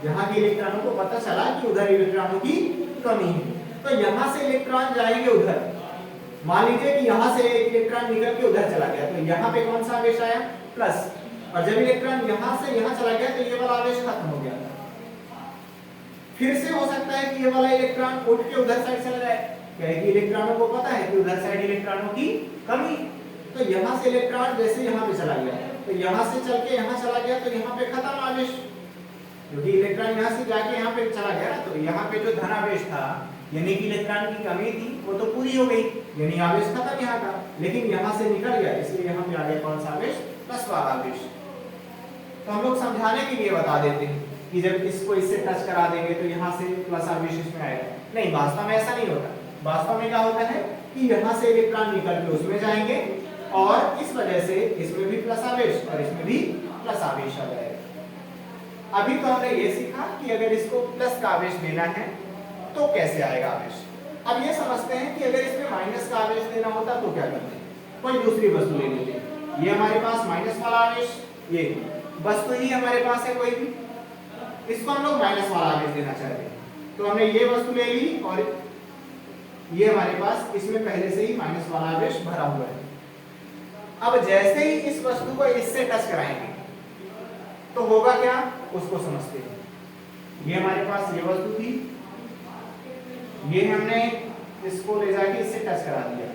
यहाँ के इलेक्ट्रॉनों को पता चला कि उधर इलेक्ट्रॉनों की कमी है, तो यहाँ से इलेक्ट्रॉन जाएंगे उधर। मान लीजिए कि यहाँ से एक इलेक्ट्रॉन निकल के उधर चला गया, तो यहाँ पे कौन सा आवेश आया, प्लस, और जब इलेक्ट्रॉन यहाँ से यहाँ चला गया तो ये वाला आवेश खत्म हो गया। फिर से हो सकता है कि ये वाला इलेक्ट्रॉन उठ के उधर साइड चला जाए, क्या है कि इलेक्ट्रॉनों को पता है कि उधर साइड इलेक्ट्रॉनों की कमी, तो यहाँ से इलेक्ट्रॉन जैसे यहाँ पे चला गया, तो यहाँ से चल के यहाँ चला गया, तो यहाँ पे खत्म आवेश, क्योंकि इलेक्ट्रॉन यहाँ से जाके यहाँ पे चला गया, तो यहाँ पे जो धनावेश था यानी कि इलेक्ट्रॉन की कमी थी वो तो पूरी हो गई, यानी आवेश खत्म यहाँ का, लेकिन यहाँ से निकल गया, इसलिए यहाँ पे आ गया कौन सा आवेश? प्लस वाला आवेश। तो हम लोग समझाने के लिए बता देते हैं कि जब इसको इससे टच करा देंगे तो यहाँ से प्लस आवेश इसमें आएगा, नहीं वास्तव में ऐसा नहीं होता। वास्तव में क्या होता है कि यहाँ से इलेक्ट्रॉन निकल के उसमें जाएंगे और इस वजह से इसमें भी प्लस आवेश और इसमें भी प्लस आवेश आ जाएगा। अभी तो हमने ये सीखा कि अगर इसको प्लस का आवेश देना है तो कैसे आएगा आवेश। अब ये समझते हैं कि अगर इसमें माइनस का आवेश देना होता तो क्या करते हैं, कोई दूसरी वस्तु ले लेते हैं। ये हमारे पास माइनस वाला आवेश, ये वस्तु ही हमारे पास है कोई भी, इसको हम लोग माइनस वाला आवेश देना चाहते हैं, तो हमने ये वस्तु ले ली और ये हमारे पास इसमें पहले से ही माइनस वाला आवेश भरा हुआ है। अब जैसे ही इस वस्तु को इससे टच कराएंगे तो होगा क्या, उसको समझते हैं। ये हमारे पास ये वस्तु थी, ये हमने इसको ले जाके इससे टच करा दिया,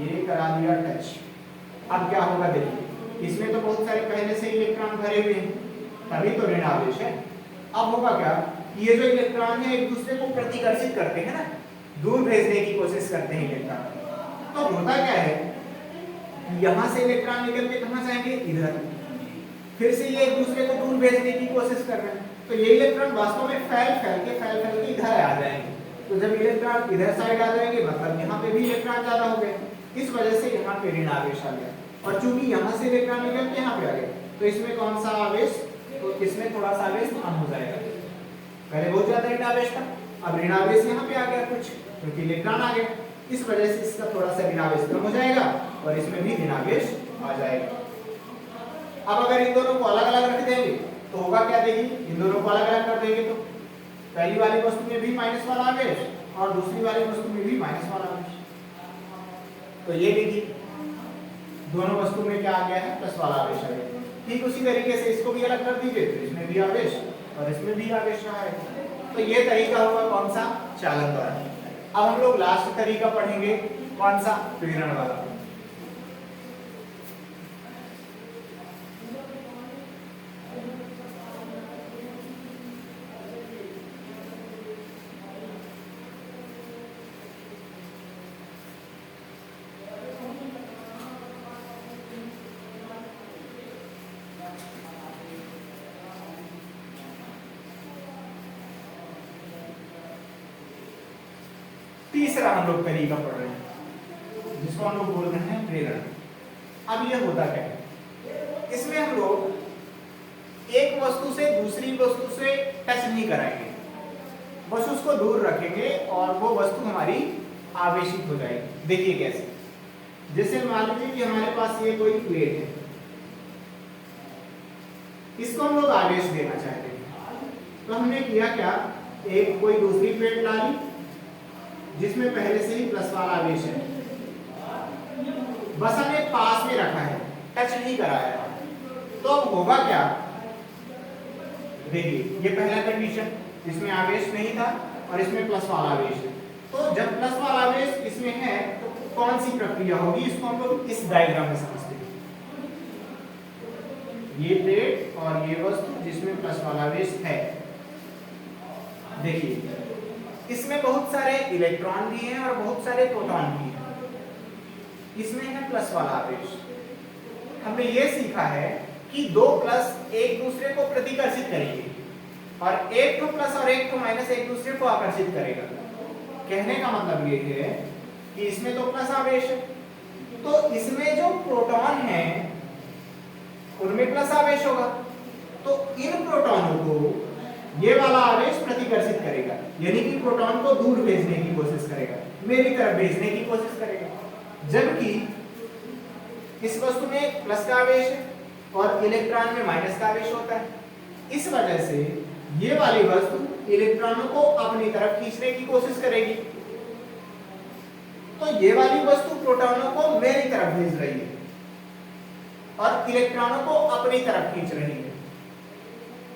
ये करा दिया टच। अब क्या होगा देखिए, इसमें तो बहुत सारे पहले से इलेक्ट्रॉन भरे हुए हैं, तभी तो ऋण आवेश है। अब होगा क्या, ये जो इलेक्ट्रॉन है एक दूसरे को प्रतिकर्षित करते हैं ना, दूर भेजने की कोशिश करते हैं इलेक्ट्रॉन। तो होता क्या है, यहां से इलेक्ट्रॉन निकल के कहां जाएंगे, इधर, फिर से ये एक दूसरे को दूर भेजने की कोशिश कर रहे हैं, तो ये इलेक्ट्रॉन वास्तव में फैल के इधर आ जाएंगे। तो जब इलेक्ट्रॉन इधर साइड आ जाएंगे मतलब यहाँ पे भी इलेक्ट्रॉन ज्यादा हो गए, इस वजह से यहाँ पे ऋण आवेश आ गया। और चूंकि यहाँ से इलेक्ट्रॉन निकल के यहाँ पे आ गए तो इसमें कौन सा आवेश, तो इसमें थोड़ा सा आवेश कम हो जाएगा। पहले बहुत ज्यादा ऋण आवेश था, अब ऋण आवेश यहाँ पे आ गया कुछ, क्योंकि इलेक्ट्रॉन आ गए, इस वजह से इसका थोड़ा सा ऋण आवेश कम हो जाएगा और इसमें भी ऋण आवेश आ जाएगा। अब अगर इन दोनों को अलग अलग रख देंगे तो होगा क्या, देखिए इन दोनों को अलग अलग कर देंगे तो पहली वाली वस्तु में भी माइनस वाला आवेश और दूसरी वाली वस्तु में भी माइनस वाला आवेश। तो ये देखिए दोनों वस्तु में क्या आ गया है, प्लस वाला आवेश आ गया। ठीक उसी तरीके से इसको भी अलग कर दीजिए तो इसमें भी आवेश और इसमें भी आवेश रहा है। तो ये तरीका हुआ कौन सा, चालन द्वारा। अब हम लोग लास्ट तरीका पढ़ेंगे कौन सा, प्रेरण वाला। तीसरा हम लोग तरीका पढ़ रहे हैं जिसको हम लोग बोल रहे हैं प्रेरण। अब ये होता क्या है, इसमें हम लोग एक वस्तु से दूसरी वस्तु से टच नहीं कराएंगे, बस उसको दूर रखेंगे और वो वस्तु हमारी आवेशित हो जाएगी। देखिए कैसे, जैसे मान लीजिए कि हमारे पास ये कोई प्लेट है, इसको हम लोग आवेश देना चाहते हैं, तो हमने किया क्या, एक कोई दूसरी प्लेट ला ली जिसमें पहले से ही प्लस वाला आवेश है, बस हमने पास में रखा है, टच नहीं कराया। तो अब होगा क्या, देखिए ये पहला कंडीशन, इसमें आवेश नहीं था और इसमें प्लस वाला आवेश है। तो जब प्लस वाला आवेश इसमें है तो कौन सी प्रक्रिया होगी, इसको हम लोग इस डायग्राम में समझते हैं। ये प्लेट और ये वस्तु जिसमें प्लस वाला आवेश है, देखिए इसमें बहुत सारे इलेक्ट्रॉन भी हैं और बहुत सारे प्रोटॉन भी हैं, इसमें है प्लस वाला आवेश। हमने ये सीखा है कि दो प्लस एक दूसरे को प्रतिकर्षित करेंगे और एक तो प्लस और एक तो माइनस एक दूसरे को आकर्षित करेगा। कहने का मतलब ये है कि इसमें तो प्लस आवेश है, तो इसमें जो प्रोटॉन है उनमें प्लस आवेश होगा, तो इन प्रोटॉनों को ये वाला आवेश प्रतिकर्षित करेगा, यानी कि प्रोटॉन को दूर भेजने की कोशिश करेगा, मेरी तरफ भेजने की कोशिश करेगा। जबकि इस वस्तु में प्लस का आवेश है और इलेक्ट्रॉन में माइनस का आवेश होता है, इस वजह से ये वाली वस्तु इलेक्ट्रॉनों को अपनी तरफ खींचने की कोशिश करेगी, तो ये वाली वस्तु प्रोटॉनों को मेरी तरफ भेज रही है और इलेक्ट्रॉनों को अपनी तरफ खींच रही है।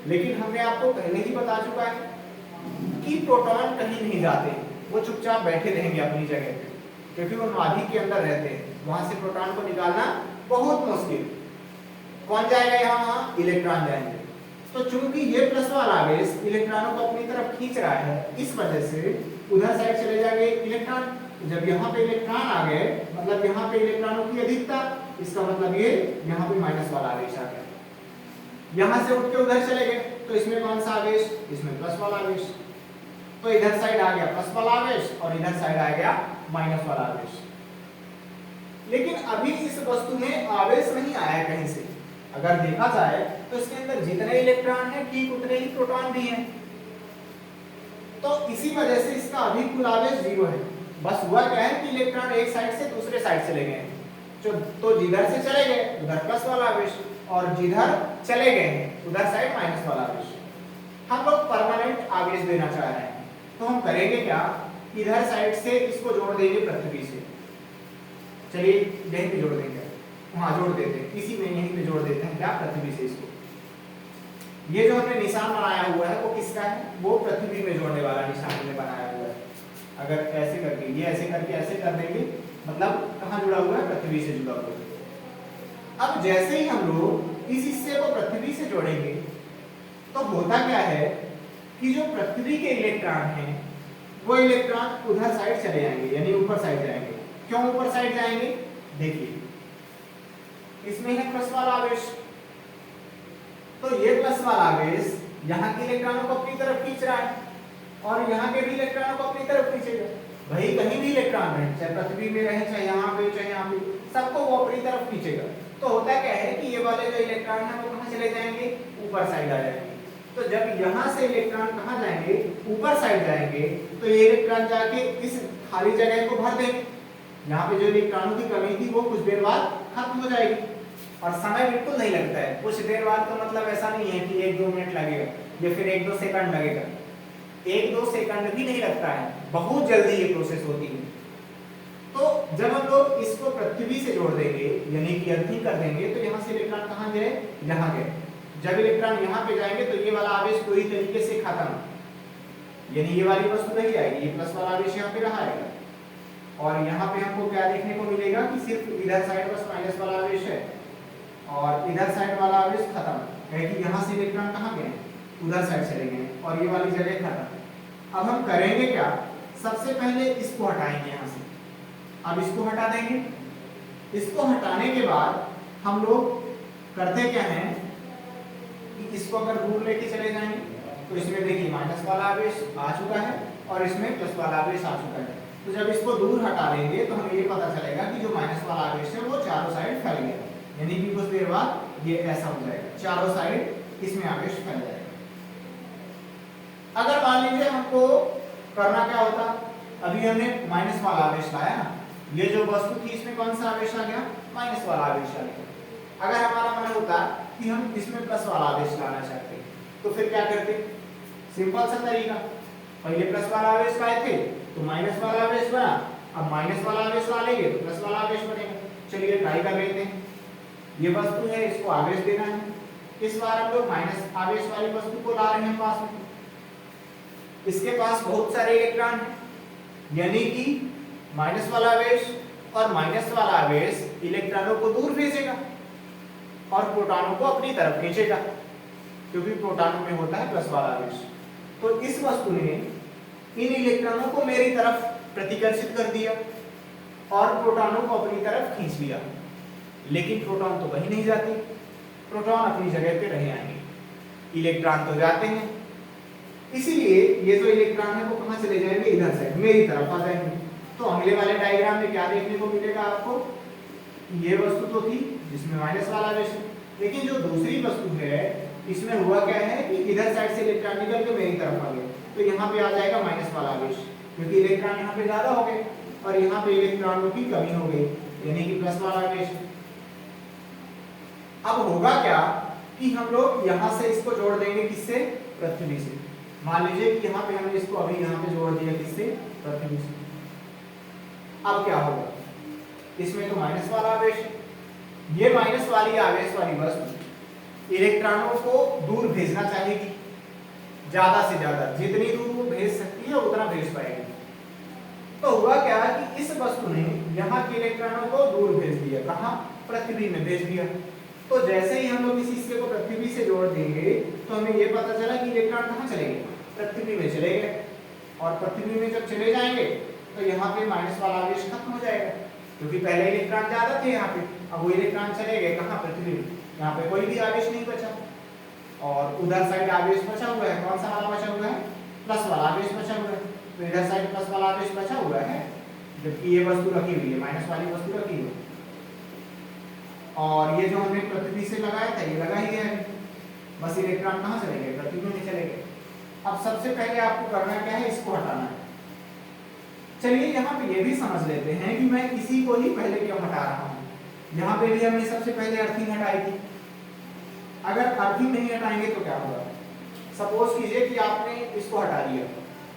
लेकिन हमने आपको पहले ही बता चुका है कि प्रोटॉन कहीं नहीं जाते, वो चुपचाप बैठे रहेंगे अपनी जगह पे, क्योंकि वो नाभिक के अंदर रहते हैं, वहां से प्रोटॉन को निकालना बहुत मुश्किल। कौन जाएगा यहाँ? वहां इलेक्ट्रॉन जाएंगे। तो चूंकि ये प्लस वाला आवेश इलेक्ट्रॉनों को अपनी तरफ खींच रहा है, इस वजह से उधर साइड चले जाएंगे इलेक्ट्रॉन। जब यहाँ पे इलेक्ट्रॉन आ गए, मतलब यहाँ पे इलेक्ट्रॉनों की अधिकता, इसका मतलब ये यहाँ पे माइनस वाला आवेश आ गया। यहाँ से उठ के उधर चले गए, तो इसमें कौन सा आवेश? इसमें प्लस वाला आवेश। तो इधर साइड आ गया प्लस वाला आवेश और इधर साइड आ गया माइनस वाला आवेश। लेकिन अभी इस वस्तु में आवेश नहीं आया कहीं से। अगर देखा जाए तो इसके अंदर जितने इलेक्ट्रॉन हैं ठीक उतने ही प्रोटॉन भी हैं। तो इसी वजह से इसका अभी कुल आवेश 0 है। बस हुआ क्या है कि इलेक्ट्रॉन एक साइड से दूसरे साइड चले गए हैं। तो जिधर से चले गए उधर प्लस वाला आवेश, और जिधर चले गए उधर साइड माइनस वाला आवेश। हम लोग परमानेंट आवेश देना चाह रहे हैं, तो हम करेंगे क्या? इधर साइड से इसको जोड़ देंगे पृथ्वी से। चलिए यहीं पे जोड़ देंगे, वहां जोड़ देते हैं, इसी में यहीं पे जोड़ देते हैं क्या? पृथ्वी से इसको। ये जो हमने निशान बनाया हुआ है वो किसका है? वो पृथ्वी में जोड़ने वाला निशान हमने बनाया हुआ है। अगर ऐसे करके, ये ऐसे करके ऐसे कर देंगे, मतलब कहाँ जुड़ा हुआ है? पृथ्वी से जुड़ा हुआ है। अब जैसे ही हम लोग इस हिस्से को पृथ्वी से जोड़ेंगे तो होता क्या है कि जो पृथ्वी के इलेक्ट्रॉन हैं वो इलेक्ट्रॉन उधर साइड चले जाएंगे, यानी ऊपर साइड जाएंगे। क्यों ऊपर साइड जाएंगे? देखिए, इसमें है प्लस वाला आवेश, तो ये प्लस वाला आवेश यहाँ के इलेक्ट्रॉनों को अपनी तरफ खींच रहा है और यहाँ के भी इलेक्ट्रॉनों को अपनी तरफ खींचेगा। भाई कहीं भी इलेक्ट्रॉन रहे, चाहे पृथ्वी में रहे, चाहे यहाँ पे, चाहे यहाँ पे, सबको वो अपनी तरफ खींचेगा। तो होता क्या है कि ये वाले जो इलेक्ट्रॉन है वो कहाँ चले जाएंगे? ऊपर साइड आ जाएंगे। तो जब यहाँ से इलेक्ट्रॉन कहाँ जाएंगे? ऊपर साइड जाएंगे, तो ये इलेक्ट्रॉन जाके इस खाली जगह को भर देंगे। यहाँ पे जो इलेक्ट्रॉनों की कमी थी वो कुछ देर बाद खत्म हो जाएगी, और समय बिल्कुल नहीं लगता है। कुछ देर बाद का मतलब ऐसा नहीं है कि 1-2 मिनट लगेगा या फिर 1-2 सेकंड लगेगा। 1-2 सेकंड भी नहीं लगता है, बहुत जल्दी ये प्रोसेस होती है। तो जब हम लोग इसको पृथ्वी से जोड़ देंगे, यानी कि अर्थिंग कर देंगे, तो यहाँ से इलेक्ट्रॉन कहाँ गए? यहाँ गए। जब इलेक्ट्रॉन यहाँ पे जाएंगे तो ये वाला आवेश पूरी तरीके से खत्म, यानी ये वाली वस्तु नहीं आएगी, ये प्लस वाला आवेश यहाँ पे रहा है। और यहाँ पे हमको क्या देखने को मिलेगा कि सिर्फ इधर साइड बस माइनस वाला आवेश है और इधर साइड वाला आवेश खत्म है, कि यहाँ से इलेक्ट्रॉन कहाँ गए? उधर साइड चले गए और ये वाली जगह खत्म। अब हम करेंगे क्या? सबसे पहले इसको हटाएंगे यहाँ से। अब इसको हटा देंगे। इसको हटाने के बाद हम लोग करते क्या हैं कि इसको अगर दूर लेके चले जाएंगे तो इसमें देखिए माइनस वाला आवेश आ चुका है और इसमें प्लस वाला आवेश आ चुका है। तो जब इसको दूर हटा देंगे तो हमें ये पता चलेगा कि जो माइनस वाला आवेश है वो चारों साइड फैल गया, यानी कि कुछ देर बाद ये ऐसा हो जाएगा, चारों साइड इसमें आवेश फैल जाएगा। अगर मान लीजिए हमको करना क्या होता, अभी हमने माइनस वाला आवेश लाया ना, ये जो वस्तु थी इसमें कौन सा आवेश आ गया? माइनस वाला आवेश आ गया। अगर हमारा मन होता कि हम इसमें प्लस वाला आवेश लाना चाहते तो फिर क्या करते? सिंपल सा तरीका, पहले प्लस वाला आवेश लाए थे तो माइनस वाला आवेश बना, अब माइनस वाला आवेश ला लेंगे तो प्लस वाला आवेश बनेगा। चलिए ट्राई कर लेते हैं। ये वस्तु है, इसको आवेश देना है। इस बार हम लोग माइनस आवेश वाली वस्तु को ला रहे हैं पास में। इसके पास बहुत सारे इलेक्ट्रॉन हैं, यानी कि माइनस वाला आवेश और माइनस वाला आवेश इलेक्ट्रॉनों को दूर भेजेगा और प्रोटॉनों को अपनी तरफ खींचेगा, क्योंकि प्रोटॉनों में होता है प्लस वाला आवेश। तो इस वस्तु ने इन इलेक्ट्रॉनों को मेरी तरफ प्रतिकर्षित कर दिया और प्रोटॉनों को अपनी तरफ खींच लिया, लेकिन प्रोटॉन तो कहीं नहीं जाते, प्रोटॉन अपनी जगह पे रह आएंगे, इलेक्ट्रॉन तो जाते हैं। इसीलिए ये जो इलेक्ट्रॉन है वो कहाँ चले जाएंगे? इधर से मेरी तरफ आ जाएंगे। तो अगले वाले डायग्राम में क्या देखने को मिलेगा आपको? ये वस्तु तो थी जिसमें माइनस वाला आवेश है, लेकिन जो दूसरी वस्तु है इसमें हुआ क्या है कि इधर साइड से इलेक्ट्रॉन निकल के मेरी तरफ आ गए, तो यहाँ पे आ जाएगा माइनस वाला आवेश, क्योंकि इलेक्ट्रॉन यहाँ पे ज्यादा हो गए और यहाँ पे इलेक्ट्रॉनों की कमी हो गई, यानी कि प्लस वाला आवेश। अब होगा क्या कि हम लोग यहाँ से इसको जोड़ देंगे, किससे? पृथ्वी से। मान लीजिए कि यहाँ पे हमने इसको अभी यहाँ पे जोड़ दिया, किससे? पृथ्वी से। अब क्या होगा? इसमें तो माइनस वाला आवेश है, ये माइनस वाली आवेश वाली वस्तु इलेक्ट्रॉनों को दूर भेजना चाहेगी, ज्यादा से ज्यादा, जितनी दूर भेज सकती है उतना भेज पाएगी। तो हुआ क्या कि इस वस्तु ने यहाँ के इलेक्ट्रॉनों को दूर भेज दिया, कहाँ, पृथ्वी में भेज दिया। तो जैसे ही हम लोग इस हिस्से को पृथ्वी से जोड़ देंगे तो हमें ये पता चला कि इलेक्ट्रॉन कहाँ चले गए, पृथ्वी में चले गए। और पृथ्वी में जब चले जाएंगे तो यहाँ पे माइनस वाला आवेश खत्म हो जाएगा, क्योंकि पहले इलेक्ट्रॉन ज्यादा थे यहाँ पे, अब वो इलेक्ट्रॉन चले गए कहाँ, पृथ्वी में, यहाँ पे कोई भी आवेश नहीं बचा। और उधर साइड आवेश बचा हुआ है, कौन सा वाला बचा हुआ है, प्लस वाला आवेश बचा हुआ है। तो इधर साइड प्लस वाला आवेश बचा हुआ है, जबकि ये वस्तु रखी हुई है, माइनस वाली वस्तु रखी हुई है। और ये जो हमने पृथ्वी से लगाया था ये लगा ही है, बस इलेक्ट्रॉन कहाँ चले गए, पृथ्वी में चले गए। अब सबसे पहले आपको करना क्या है, इसको हटाना है। चलिए यहाँ पे ये भी समझ लेते हैं कि मैं इसी को ही पहले क्यों हटा रहा हूँ। यहाँ पे भी हमने सबसे पहले अर्थिंग हटाई थी, अगर अर्थिंग नहीं हटाएंगे तो क्या होगा। सपोज कीजिए कि आपने इसको हटा दिया,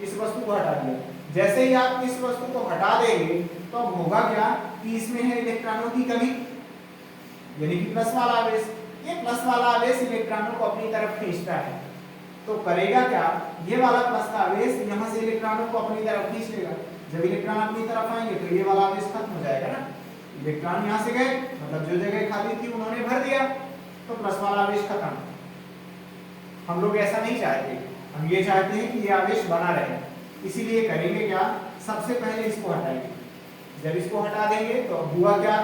इस वस्तु को हटा दिया, जैसे ही आप इस वस्तु को हटा देंगे तो अब होगा क्या कि इसमें है इलेक्ट्रॉनों की कमी, यानी कि प्लस वाला आवेश। ये प्लस वाला आवेश इलेक्ट्रॉनों को अपनी तरफ खींचता है, तो करेगा क्या, ये वाला प्लस का आवेश यहाँ से इलेक्ट्रॉनों को अपनी तरफ खींच लेगा। जब इलेक्ट्रॉन अपनी तरफ आएंगे तो ये वाला आवेश खत्म हो जाएगा ना, इलेक्ट्रॉन यहाँ से गए, मतलब जो जगह खाली थी उन्होंने भर दिया, तो प्लस वाला आवेश खत्म। हम लोग ऐसा नहीं चाहते, हम ये चाहते हैं कि ये आवेश बना रहे, इसीलिए करेंगे क्या, सबसे पहले इसको हटाएंगे। जब इसको हटा देंगे तो हुआ क्या,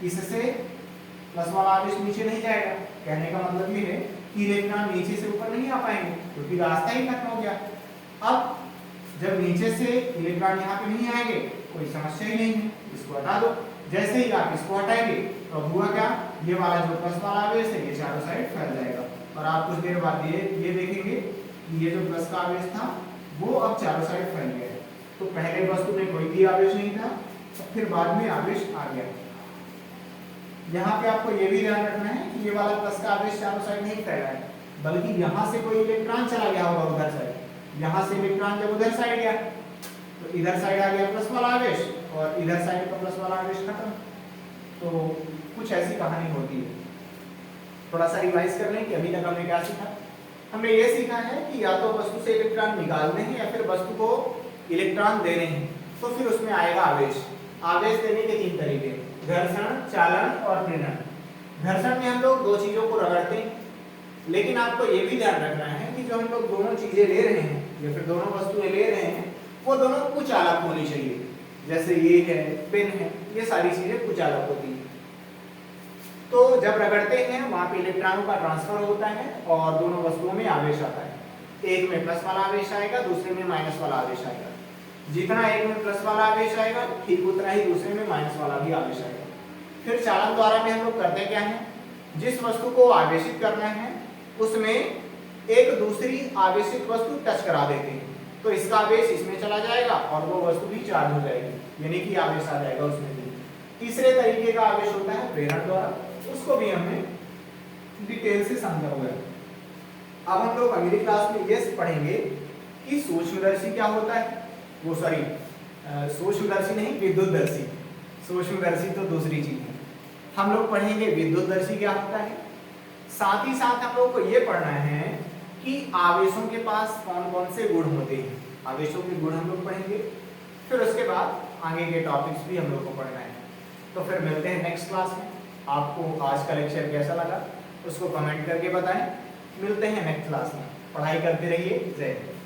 इससे प्लस वाला आवेश नीचे नहीं जाएगा। कहने का मतलब ये है कि इलेक्ट्रॉन नीचे से ऊपर नहीं आ पाएंगे, क्योंकि रास्ता ही खत्म हो गया। अब जब नीचे से इलेक्ट्रॉन यहाँ पे नहीं आएंगे कोई समस्या ही नहीं है, इसको हटा दो। जैसे ही आप इसको हटाएंगे तो हुआ क्या, ये वाला जो प्लस वाला आवेश है ये चारों साइड फैल जाएगा। और आप कुछ देर बाद ये देखेंगे कि ये जो प्लस का आवेश था वो अब चारों साइड फैल गया है। तो पहले वस्तु में कोई भी आवेश नहीं था, फिर बाद में आवेश आ गया। यहाँ पे आपको ये भी ध्यान रखना है कि ये वाला प्लस का आवेश चारों साइड नहीं फैला है, बल्कि यहाँ से कोई इलेक्ट्रॉन चला गया होगा उधर साइड। यहाँ से इलेक्ट्रॉन जब उधर साइड गया तो इधर साइड आ गया प्लस वाला आवेश, और इधर साइड का प्लस वाला आवेश खत्म। तो कुछ ऐसी कहानी होती है। थोड़ा सा रिवाइज कर लें कि अभी तक हमने क्या सीखा। हमने ये सीखा है कि या तो वस्तु से इलेक्ट्रॉन निकालने हैं या फिर वस्तु को इलेक्ट्रॉन देने हैं, तो फिर उसमें आएगा आवेश। आवेश देने के 3 तरीके, घर्षण, चालन और प्रेरण। घर्षण में हम लोग 2 चीजों को रगड़ते हैं, लेकिन आपको ये भी ध्यान रखना है कि जो हम लोग दोनों चीजें ले रहे हैं या फिर दोनों वस्तुएं ले रहे हैं वो दोनों कुचालक होनी चाहिए। जैसे ये है, पेन है, ये सारी चीजें कुचालक होती है। तो जब रगड़ते हैं वहां पे इलेक्ट्रॉनों का ट्रांसफर होता है और दोनों वस्तुओं में आवेश आता है। एक में प्लस वाला आवेश आएगा, दूसरे में माइनस वाला आवेश आएगा। जितना एक में प्लस वाला आवेश आएगा ठीक उतना ही दूसरे में माइनस वाला भी आवेश आएगा। फिर चालन द्वारा में हम लोग करते क्या है, जिस वस्तु को आवेशित करना है उसमें एक दूसरी आवेशित वस्तु टच करा देते हैं, तो इसका आवेश इसमें चला जाएगा और वो वस्तु भी चार्ज हो जाएगी, यानी कि आवेश आ जाएगा उसमें भी। तीसरे तरीके का आवेश होता है प्रेरण द्वारा, उसको भी हमने डिटेल से समझा हुआ है। अब हम लोग अगली क्लास में ये पढ़ेंगे कि सूक्ष्मदर्शी क्या होता है, वो सॉरी सूक्ष्मदर्शी नहीं, विद्युतदर्शी। सूक्ष्मदर्शी तो दूसरी चीज है। हम लोग पढ़ेंगे विद्युतदर्शी क्या होता है। साथ ही साथ हम लोग को ये पढ़ना है कि आवेशों के पास कौन कौन से गुण होते हैं, आवेशों के गुण हम लोग पढ़ेंगे। फिर उसके बाद आगे के टॉपिक्स भी हम लोग को पढ़ना है। तो फिर मिलते हैं नेक्स्ट क्लास में। आपको आज का लेक्चर कैसा लगा उसको कमेंट करके बताएं। मिलते हैं नेक्स्ट क्लास में। पढ़ाई करते रहिए। जय हिंद।